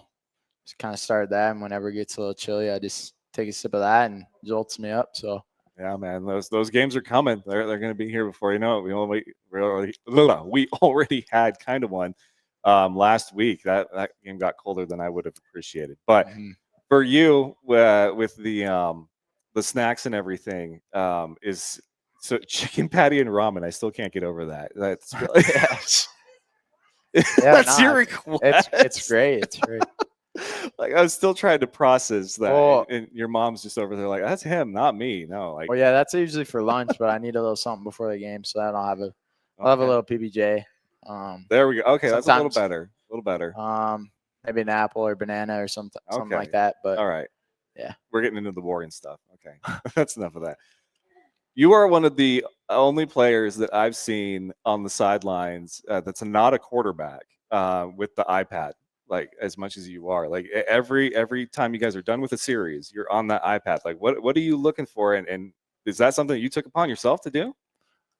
just kind of started that, and whenever it gets a little chilly, I just take a sip of that and jolts me up. So yeah, man, those games are coming. They're going to be here before you know it. We already had kind of one last week. That game got colder than I would have appreciated. But for you, with the snacks and everything, is so chicken patty and ramen. I still can't get over that. That's really that's your request. It's great. It's great. Like I was still trying to process that, and your mom's just over there like, that's him, not me. No, like. Well, yeah, that's usually for lunch, but I need a little something before the game, so I'll have a little PBJ. There we go. Okay, that's a little better. A little better. Maybe an apple or banana or something like that. But all right, yeah, we're getting into the boring stuff. Okay, that's enough of that. You are one of the only players that I've seen on the sidelines that's not a quarterback with the iPad. Like as much as you are, like every time you guys are done with a series, you're on that iPad. Like what are you looking for? And is that something you took upon yourself to do?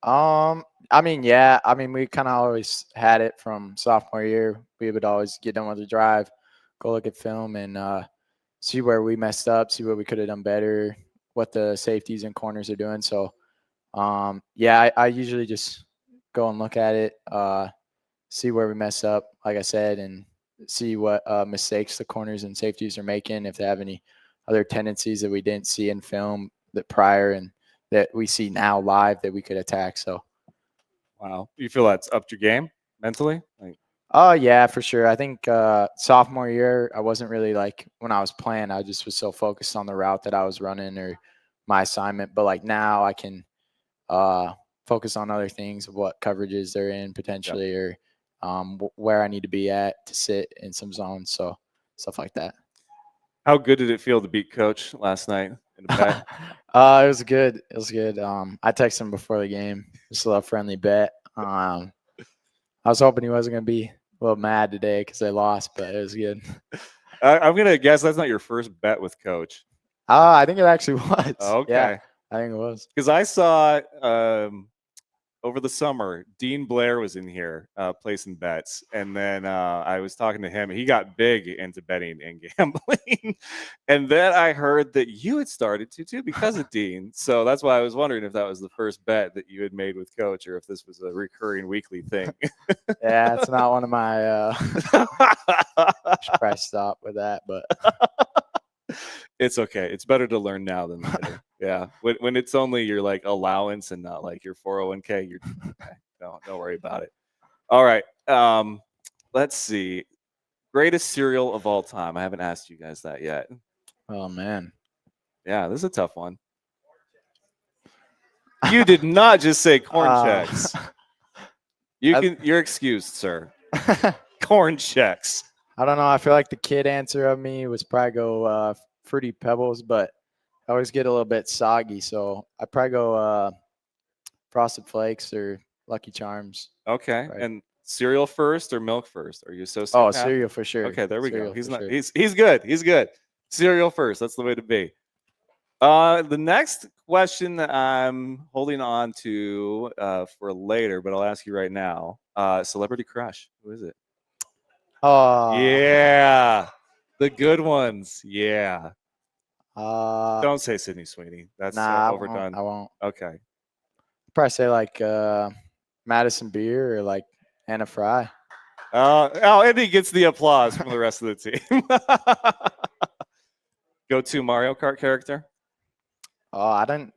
I mean, yeah. I mean, we kind of always had it from sophomore year. We would always get done with the drive, go look at film, and see where we messed up, see what we could have done better, what the safeties and corners are doing. So, yeah, I usually just go and look at it, see where we mess up, like I said, and see what mistakes the corners and safeties are making, if they have any other tendencies that we didn't see in film that prior and that we see now live that we could attack. So, wow, you feel that's upped your game mentally? yeah, for sure. I think sophomore year, I wasn't really like when I was playing, I just was so focused on the route that I was running or my assignment. But like now, I can focus on other things of what coverages they're in potentially, or where I need to be at to sit in some zones. So stuff like that. How good did it feel to beat Coach last night in a bet? It was good. It was good. I texted him before the game, just a little friendly bet. I was hoping he wasn't going to be a little mad today because they lost, but it was good. I'm going to guess that's not your first bet with Coach. I think it actually was. Okay. Yeah, I think it was. Because I saw over the summer, Dean Blair was in here placing bets. And then I was talking to him. He got big into betting and gambling. And then I heard that you had started to, too, because of Dean. So that's why I was wondering if that was the first bet that you had made with Coach or if this was a recurring weekly thing. Yeah, it's not one of my should probably stop with that, but it's okay. It's better to learn now than later. Yeah. When it's only your like allowance and not like your 401k, you're okay. Don't worry about it. All right. Let's see. Greatest cereal of all time. I haven't asked you guys that yet. Oh man. Yeah, this is a tough one. You did not just say corn checks. You're excused, sir. Corn checks. I don't know. I feel like the kid answer of me was probably go Fruity Pebbles, but I always get a little bit soggy, so I probably go Frosted Flakes or Lucky Charms. Okay, right. And cereal first or milk first? Are you so? Oh, cereal for sure. Okay, there we cereal go. He's not. Sure. He's good. He's good. Cereal first. That's the way to be. The next question that I'm holding on to for later, but I'll ask you right now. Celebrity crush. Who is it? Oh yeah, the good ones. Yeah. Don't say Sydney Sweeney. That's overdone. I won't. Okay. Probably say like Madison Beer or like Anna Fry. And he gets the applause from the rest of the team. Go-to Mario Kart character? Oh, I don't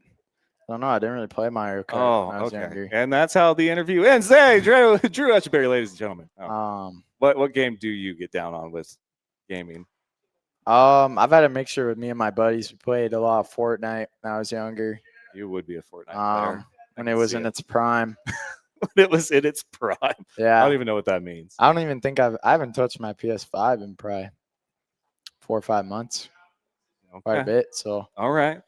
know. I didn't really play Mario Kart when I was younger. And that's how the interview ends. Hey, Drew Etcheberry, ladies and gentlemen. What game do you get down on with gaming? I've had a mixture with me and my buddies. We played a lot of Fortnite when I was younger. You would be a Fortnite player. When it was in its prime. When it was in its prime. Yeah. I don't even know what that means. I don't even think I haven't touched my PS5 in probably 4 or 5 months. Okay. Quite a bit. So. All right.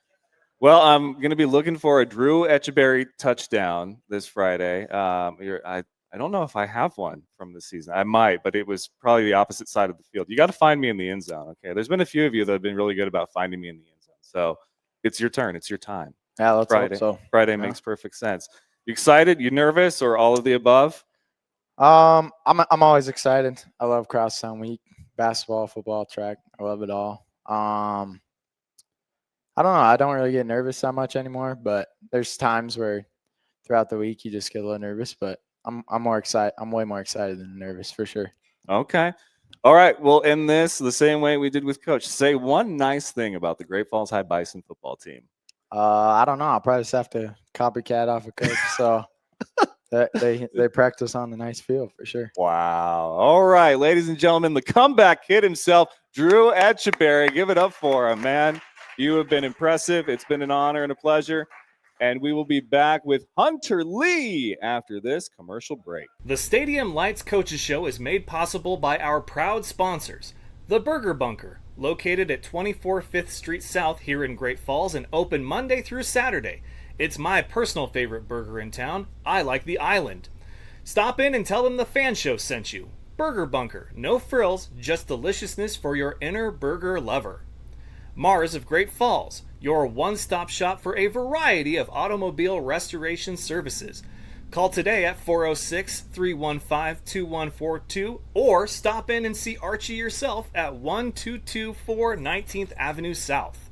Well, I'm going to be looking for a Drew Etcheberry touchdown this Friday. I don't know if I have one from this season. I might, but it was probably the opposite side of the field. You got to find me in the end zone, okay? There's been a few of you that have been really good about finding me in the end zone. So it's your turn. It's your time. Yeah, let's Friday. Hope so. Friday makes perfect sense. You excited? You nervous or all of the above? I'm always excited. I love Crosstown Week, basketball, football, track. I love it all. I don't know. I don't really get nervous that much anymore, but there's times where throughout the week you just get a little nervous, but I'm more excited. I'm way more excited than nervous for sure. Okay. All right. We'll end this the same way we did with Coach. Say one nice thing about the Great Falls High Bison football team. I don't know. I'll probably just have to copycat off of Coach. So they practice on the nice field for sure. Wow. All right, ladies and gentlemen, the comeback kid himself, Drew Etcheberry. Give it up for him, man. You have been impressive. It's been an honor and a pleasure. And we will be back with Hunter Lee after this commercial break. The Stadium Lights Coaches Show is made possible by our proud sponsors, The Burger Bunker, located at 24 5th Street South here in Great Falls and open Monday through Saturday. It's my personal favorite burger in town. I like the island. Stop in and tell them the F.A.N show sent you. Burger Bunker, no frills, just deliciousness for your inner burger lover. Mars of Great Falls, your one-stop shop for a variety of automobile restoration services. Call today at 406-315-2142 or stop in and see Archie yourself at 1224 19th Avenue South.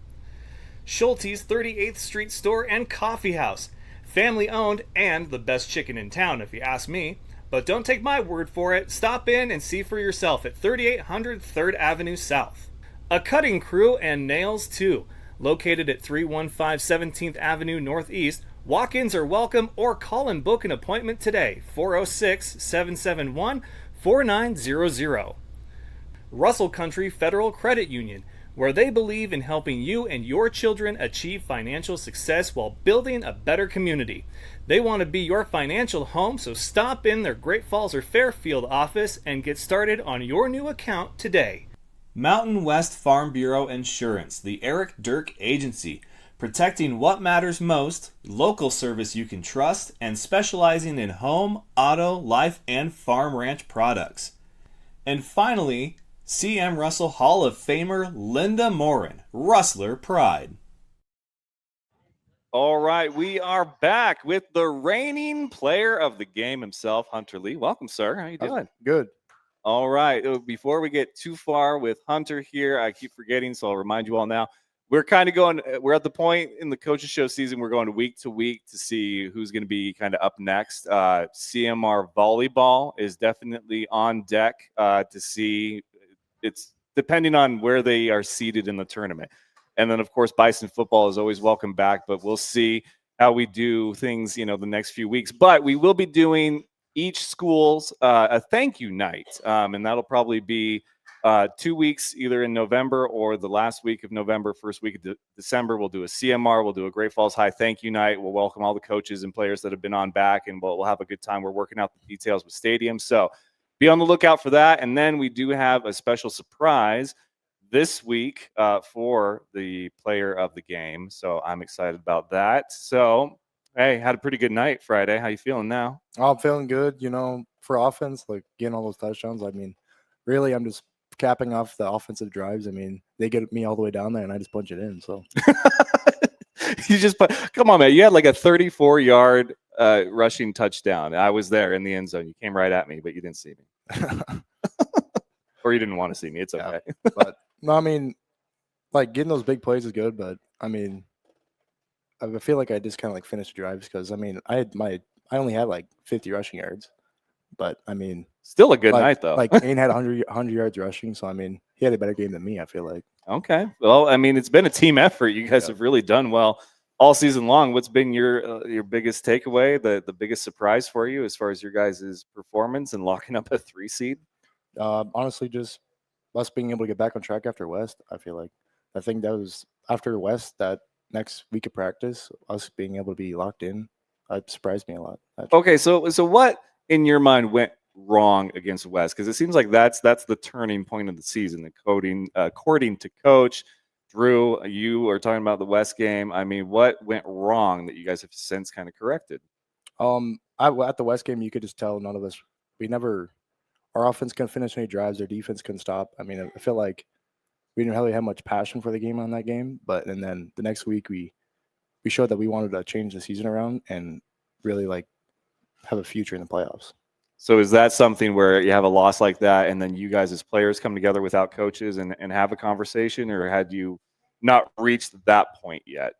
Schulte's 38th Street Store and Coffee House. Family owned and the best chicken in town if you ask me. But don't take my word for it. Stop in and see for yourself at 3800 3rd Avenue South. A Cutting Crew and Nails too. Located at 315 17th Avenue Northeast. Walk-ins are welcome or call and book an appointment today. 406-771-4900. Russell Country Federal Credit Union, where they believe in helping you and your children achieve financial success while building a better community. They want to be your financial home, so stop in their Great Falls or Fairfield office and get started on your new account today. Mountain West Farm Bureau Insurance, the Eric Dirk Agency, protecting what matters most, local service you can trust, and specializing in home, auto, life, and farm ranch products. And finally, C.M. Russell Hall of Famer Linda Morin, Rustler Pride. All right, we are back with the reigning player of the game himself, Hunter Lee. Welcome, sir. How you doing? Good. All right. Before we get too far with Hunter here, I keep forgetting, so I'll remind you all now. We're kind of going, we're at the point in the coaches show season, we're going week to week to see who's going to be kind of up next. CMR volleyball is definitely on deck to see. It's depending on where they are seated in the tournament. And then, of course, Bison football is always welcome back, but we'll see how we do things, the next few weeks. But we will be doing each school's a thank you night, and that'll probably be 2 weeks, either in November or the last week of November, first week of December. We'll do a CMR. We'll do a Great Falls High thank you night. We'll welcome all the coaches and players that have been on back, and we'll have a good time. We're working out the details with stadiums, so be on the lookout for that. And then we do have a special surprise this week for the player of the game, so I'm excited about that. So, hey, had a pretty good night Friday. How you feeling now? Oh, I'm feeling good. For offense, like getting all those touchdowns. I mean, really, I'm just capping off the offensive drives. I mean, they get me all the way down there, and I just punch it in. So you just come on, man. You had like a 34-yard rushing touchdown. I was there in the end zone. You came right at me, but you didn't see me, or you didn't want to see me. It's okay. Yeah, but no, I mean, like getting those big plays is good, but I mean, I feel like I just kind of like finished drives because I mean, I only had like 50 rushing yards, but I mean, still a good night though. Like Ain had 100 yards rushing, so I mean, he had a better game than me. I feel like. Okay, well, I mean, it's been a team effort. You guys have really done well all season long. What's been your biggest takeaway, the biggest surprise for you as far as your guys' performance and locking up a 3 seed? Honestly, just us being able to get back on track after West. I think that was after West, that next week of practice, us being able to be locked in, surprised me a lot. Okay, so what in your mind went wrong against West? Because it seems like that's the turning point of the season. According to Coach Drew, you are talking about the West game. I mean, what went wrong that you guys have since kind of corrected? At the West game, you could just tell none of us. Our offense couldn't finish any drives. Our defense couldn't stop. I mean, I feel like we didn't really have much passion for the game on that game. And then the next week, we showed that we wanted to change the season around and really like have a future in the playoffs. So is that something where you have a loss like that and then you guys as players come together without coaches and have a conversation, or had you not reached that point yet?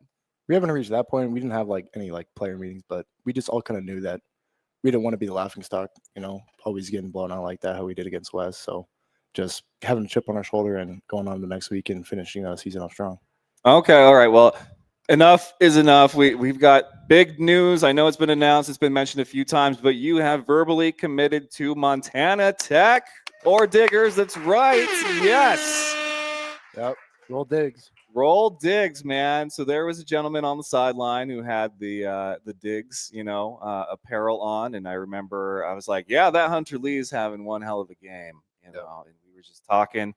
We haven't reached that point. We didn't have like any like player meetings, but we just all kind of knew that we didn't want to be the laughing stock, always getting blown out like that, how we did against West. So just having a chip on our shoulder and going on the next week and finishing the season off strong. Okay. All right. Well, enough is enough. We've got big news. I know it's been announced. It's been mentioned a few times, but you have verbally committed to Montana Tech or Diggers. That's right. Yes. Yep. Roll Diggs. Roll Diggs, man. So there was a gentleman on the sideline who had the Diggs, apparel on, and I remember I was like, yeah, that Hunter Lee is having one hell of a game, and we were just talking.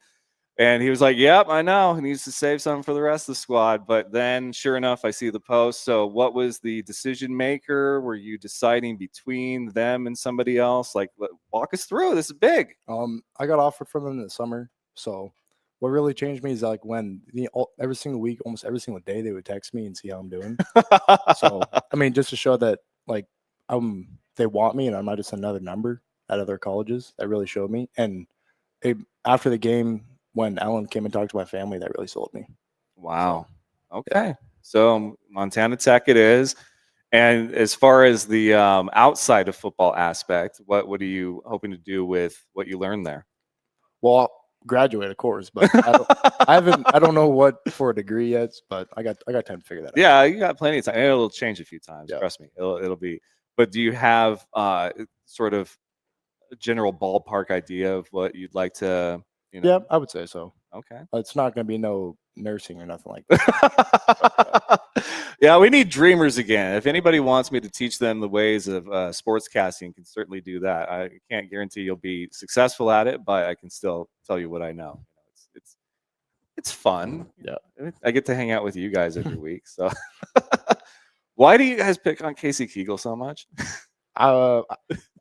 And he was like, yep, I know. He needs to save something for the rest of the squad. But then, sure enough, I see the post. So what was the decision maker? Were you deciding between them and somebody else? Like, walk us through. This is big. I got offered from them in the summer. So what really changed me is like when every single week, almost every single day, they would text me and see how I'm doing. So I mean, just to show that like they want me and I'm not just another number at other colleges. That really showed me. And after the game, when Ellen came and talked to my family, that really sold me. Wow. So, okay. So Montana Tech it is. And as far as the outside of football aspect, what are you hoping to do with what you learned there? Well, I'll graduate, of course, but I don't know what for a degree yet, but I got time to figure that out. Yeah, you got plenty of time. It'll change a few times. Yeah. Trust me. It'll be. But do you have sort of a general ballpark idea of what you'd like to? Yeah, I would say so. Okay. It's not going to be no nursing or nothing like that. Yeah, we need dreamers again. If anybody wants me to teach them the ways of sportscasting, can certainly do that. I can't guarantee you'll be successful at it, but I can still tell you what I know. It's fun. Yeah, I get to hang out with you guys every week. So, why do you guys pick on Casey Kegel so much? I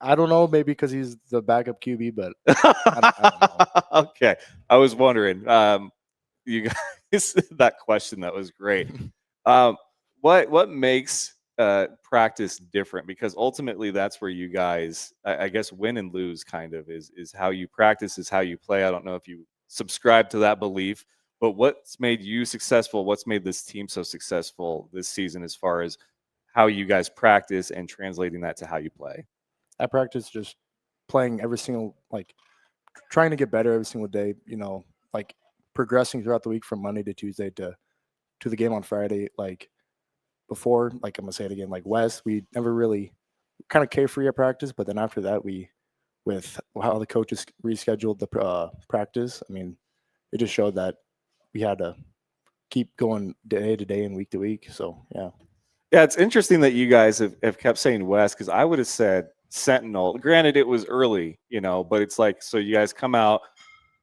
don't know. Maybe because he's the backup QB, but I don't know. Okay, I was wondering. You guys, that question that was great. What makes practice different? Because ultimately, that's where you guys, I guess, win and lose. Kind of is how you practice, is how you play. I don't know if you subscribe to that belief, but what's made you successful? What's made this team so successful this season, as far as how you guys practice and translating that to how you play? I practice just playing every single, like trying to get better every single day. Like progressing throughout the week from Monday to Tuesday to the game on Friday. Like before, like I'm gonna say it again, like West, we never really kind of carefree at practice, but then after that, with how the coaches rescheduled the practice, I mean, it just showed that we had to keep going day to day and week to week. So yeah. Yeah, it's interesting that you guys have kept saying West, because I would have said Sentinel. Granted, it was early, but it's like, so you guys come out,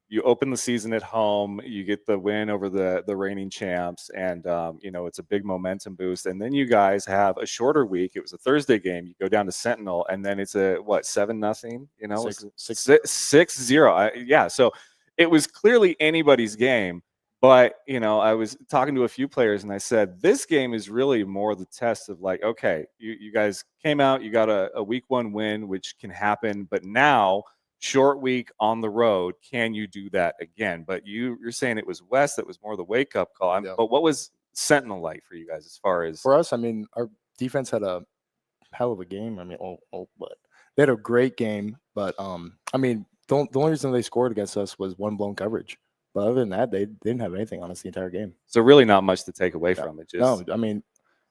you open the season at home, you get the win over the reigning champs, and it's a big momentum boost. And then you guys have a shorter week. It was a Thursday game. You go down to Sentinel, and then it's a 7-0. 6-0. Yeah, so it was clearly anybody's game. But, I was talking to a few players and I said, this game is really more the test of like, okay, you guys came out, you got a week 1 win, which can happen. But now, short week on the road, can you do that again? But you're saying it was West that was more the wake up call. Yeah. But what was Sentinel like for you guys as far as? For us, I mean, our defense had a hell of a game. I mean, but they had a great game. But, I mean, the only reason they scored against us was one blown coverage. But other than that, they didn't have anything on us the entire game. So really not much to take away from it. No, I mean,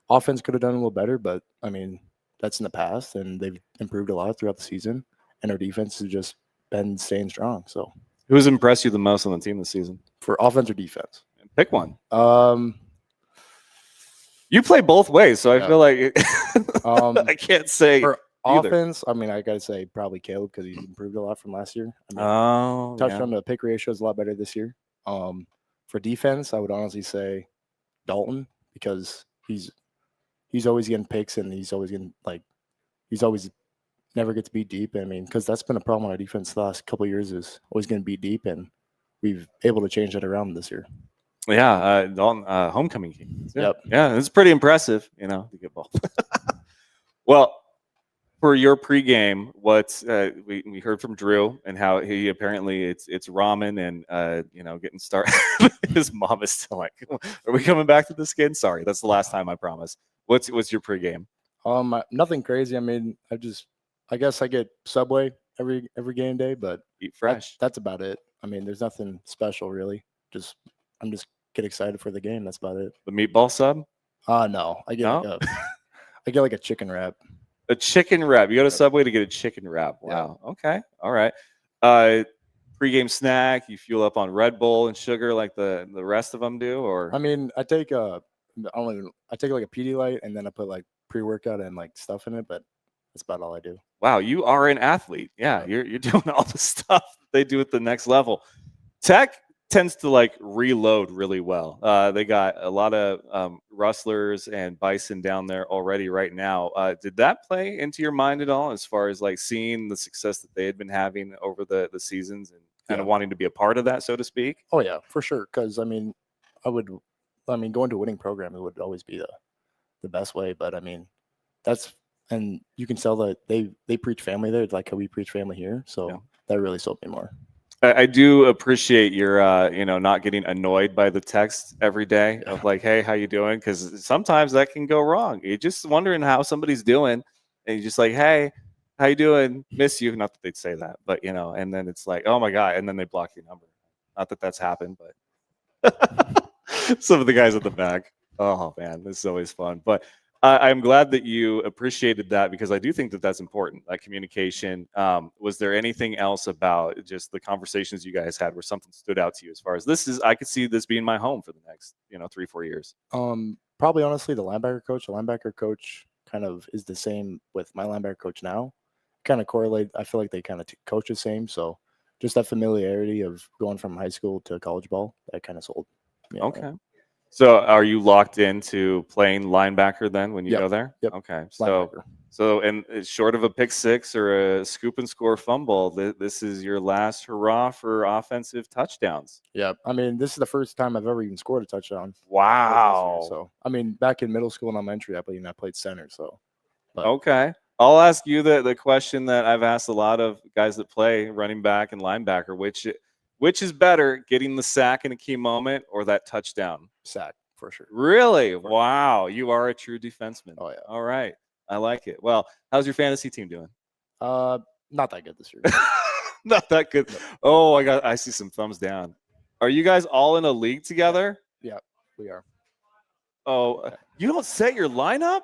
offense could have done a little better, but, I mean, that's in the past, and they've improved a lot throughout the season. And our defense has just been staying strong. So who's impressed you the most on the team this season? For offense or defense? Pick one. You play both ways, so I feel like I can't say for offense. I mean, I gotta say probably Caleb, because he's improved a lot from last year. I mean, touchdown to pick ratio is a lot better this year. For defense, I would honestly say Dalton, because he's always getting picks, and he's always never gets beat deep. I mean, because that's been a problem on our defense the last couple of years, is always getting beat deep, and we've able to change that around this year. Yeah, Dalton, homecoming game. Yep. Yeah, it's pretty impressive, to get both. Well, for your pregame, what we heard from Drew and how he apparently it's ramen and getting started. His mom is still like, "Are we coming back to this again?" Sorry, that's the last time, I promise. What's your pregame? Nothing crazy. I mean, I guess I get Subway every game day, but eat fresh. That's about it. I mean, there's nothing special really. I'm just get excited for the game. That's about it. The meatball sub? No. I get like a chicken wrap. A chicken wrap. You go to Subway to get a chicken wrap. Wow. Yeah. Okay. All right. Pre-game snack. You fuel up on Red Bull and sugar like the rest of them do, or? I mean, I take like a Pedialyte, and then I put like pre-workout and like stuff in it, but that's about all I do. Wow, you are an athlete. Yeah, you're doing all the stuff they do at the next level. Tech tends to like reload really well. They got a lot of Rustlers and Bison down there already right now. Did that play into your mind at all, as far as like seeing the success that they had been having over the seasons and kind of wanting to be a part of that, so to speak? Oh yeah, for sure. Because going to a winning program, it would always be the best way. But and you can tell that they preach family there, like how we preach family here. So that really sold me more. I do appreciate your, not getting annoyed by the text every day of like, hey, how you doing? Because sometimes that can go wrong. You're just wondering how somebody's doing, and you're just like, hey, how you doing? Miss you. Not that they'd say that, but and then it's like, oh my God, and then they block your number. Not that that's happened, but some of the guys at the back. Oh man, this is always fun. But I'm glad that you appreciated that, because I do think that that's important, that communication. Was there anything else about just the conversations you guys had where something stood out to you as far as I could see this being my home for the next, 3-4 years? Probably honestly the linebacker coach. The linebacker coach kind of is the same with my linebacker coach now. Kind of correlate. I feel like they kind of coach the same. So just that familiarity of going from high school to college ball, that kind of sold. Okay. So are you locked into playing linebacker then when you go there? Yep. Okay. Linebacker. So and short of a pick six or a scoop and score fumble, this is your last hurrah for offensive touchdowns. Yeah. This is the first time I've ever even scored a touchdown. Wow. So, back in middle school and elementary, I played center. So, okay. I'll ask you the question that I've asked a lot of guys that play running back and linebacker, which is better, getting the sack in a key moment or that touchdown? Sack, for sure. Really? Wow. You are a true defenseman. Oh, yeah. All right. I like it. Well, how's your fantasy team doing? Not that good this year. Not that good. Oh, I see some thumbs down. Are you guys all in a league together? Yeah, we are. Oh, you don't set your lineup?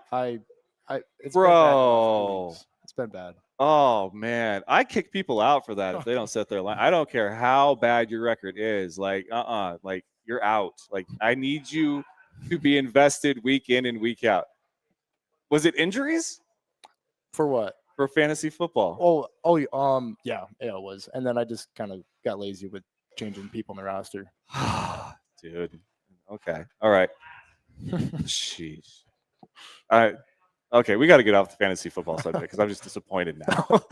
It's Bro. It's been bad. Oh man, I kick people out for that if they don't set their line. I don't care how bad your record is. Like, like you're out. Like, I need you to be invested week in and week out. Was it injuries? For what? For fantasy football? Yeah, it was. And then I just kind of got lazy with changing people in the roster. Dude. Okay. All right. Jeez. Okay, we got to get off the fantasy football subject because I'm just disappointed now.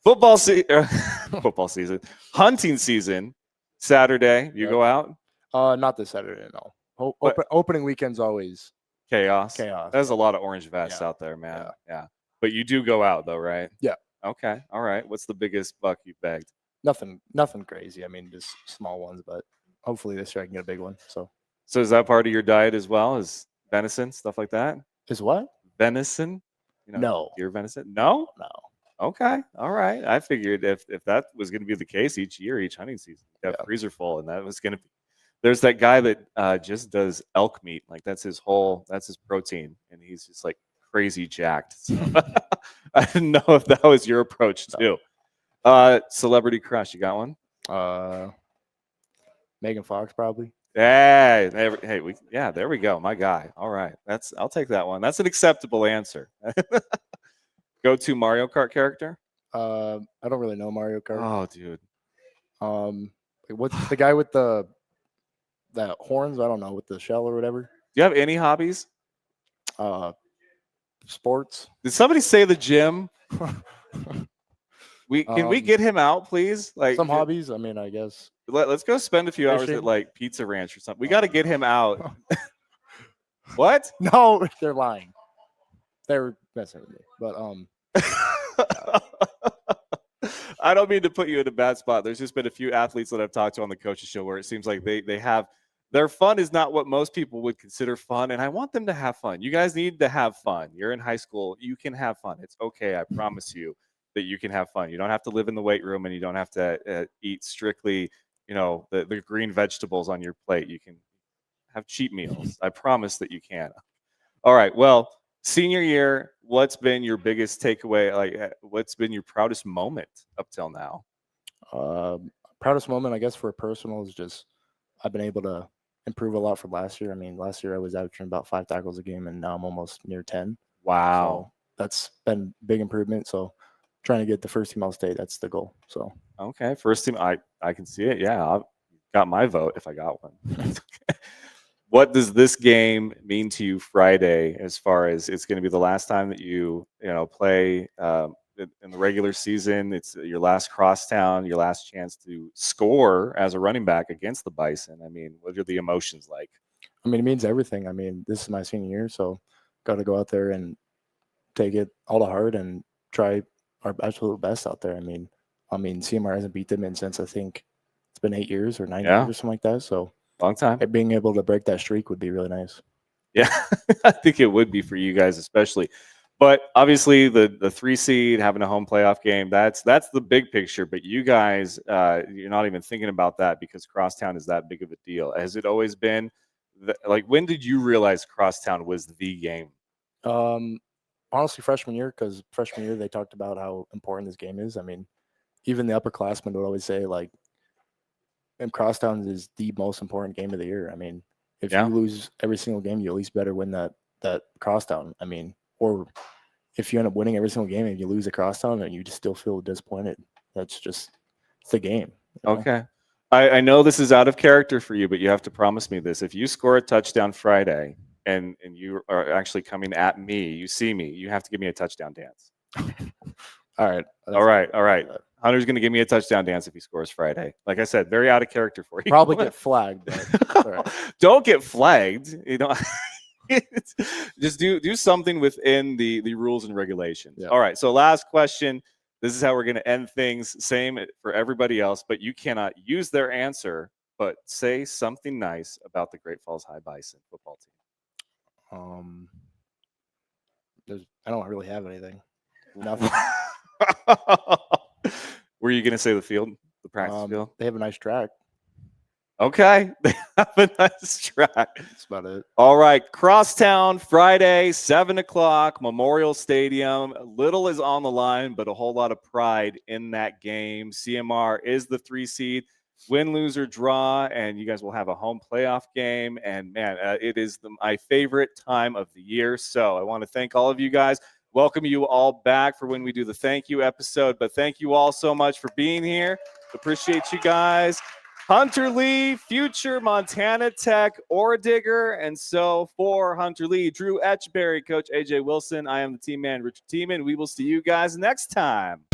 Football season, hunting season, Saturday. You go out? Not this Saturday, no. Opening weekend's always chaos. There's a lot of orange vests out there, man. Yeah. But you do go out though, right? Yeah. Okay. All right. What's the biggest buck you bagged? Nothing crazy. Just small ones, but hopefully this year I can get a big one. So is that part of your diet as well? Is venison, stuff like that? Is what? Venison? No. Your venison? No? No. Okay. All right. I figured if that was going to be the case each hunting season, you have freezer full, and that was going to be. There's that guy that just does elk meat. Like that's his protein, and he's just like crazy jacked. So I didn't know if that was your approach too. Celebrity crush, you got one? Megan Fox, probably. Hey, there we go. My guy. All right. I'll take that one. That's an acceptable answer. Go to Mario Kart character? I don't really know Mario Kart. Oh, dude. What's the guy with that horns? I don't know, with the shell or whatever. Do you have any hobbies? Sports. Did somebody say the gym? Can we get him out, please? Like some hobbies. I guess. Let's go spend a few hours at like Pizza Ranch or something. We got to get him out. What? No, they're lying. They were messing with me, but I don't mean to put you in a bad spot. There's just been a few athletes that I've talked to on the coaches show where it seems like they have their fun is not what most people would consider fun, and I want them to have fun. You guys need to have fun. You're in high school. You can have fun. It's okay. I promise you that you can have fun. You don't have to live in the weight room, and you don't have to eat strictly, the green vegetables on your plate. You can have cheat meals. I promise that you can. All right. Well, senior year, what's been your biggest takeaway? Like, what's been your proudest moment up till now? Proudest moment, I guess, for a personal is just I've been able to improve a lot from last year. Last year I was averaging about 5 tackles a game, and now I'm almost near 10. Wow. So that's been big improvement. So trying to get the first team all state, that's the goal. So okay, first team, I can see it. Yeah, I've got my vote if I got one. What does this game mean to you Friday, as far as it's going to be the last time that you play in the regular season. It's your last crosstown, your last chance to score as a running back against the Bison. I mean, what are the emotions like? I mean, it means everything. I mean, this is my senior year, so got to go out there and take it all to heart and try our absolute best out there. I mean, CMR hasn't beat them in since I think it's been 8 years or 9 years or something like that. So long time. Being able to break that streak would be really nice. Yeah, I think it would be for you guys especially. But obviously, the 3 seed having a home playoff game, that's the big picture. But you guys, you're not even thinking about that because Crosstown is that big of a deal. Has it always been? Like, when did you realize Crosstown was the game? Honestly, freshman year, because freshman year they talked about how important this game is. I mean, even the upperclassmen would always say, like, Crosstown is the most important game of the year. I mean, if you lose every single game, you at least better win that Crosstown. I mean, or if you end up winning every single game and you lose a Crosstown and you just still feel disappointed, it's the game. You know? Okay. I know this is out of character for you, but you have to promise me this. If you score a touchdown Friday and you are actually coming at me, you see me, you have to give me a touchdown dance. All right. All right. Hunter's going to give me a touchdown dance if he scores Friday. Like I said, very out of character for you. Probably get flagged. But, all right. Don't get flagged. You know, just do something within the rules and regulations. Yeah. All right. So last question. This is how we're going to end things. Same for everybody else, but you cannot use their answer, but say something nice about the Great Falls High Bison football team. I don't really have anything. Nothing. Were you going to say the field, the practice field? They have a nice track. Okay. They have a nice track. That's about it. All right. Crosstown, Friday, 7 o'clock, Memorial Stadium. Little is on the line, but a whole lot of pride in that game. CMR is the 3 seed. Win, lose, or draw, and you guys will have a home playoff game. And, man, it is my favorite time of the year. So I want to thank all of you guys. Welcome you all back for when we do the thank you episode. But thank you all so much for being here. Appreciate you guys. Hunter Lee, future Montana Tech ore digger. And so for Hunter Lee, Drew Etchberry, Coach AJ Wilson, I am the team man, Richard Tiemann. We will see you guys next time.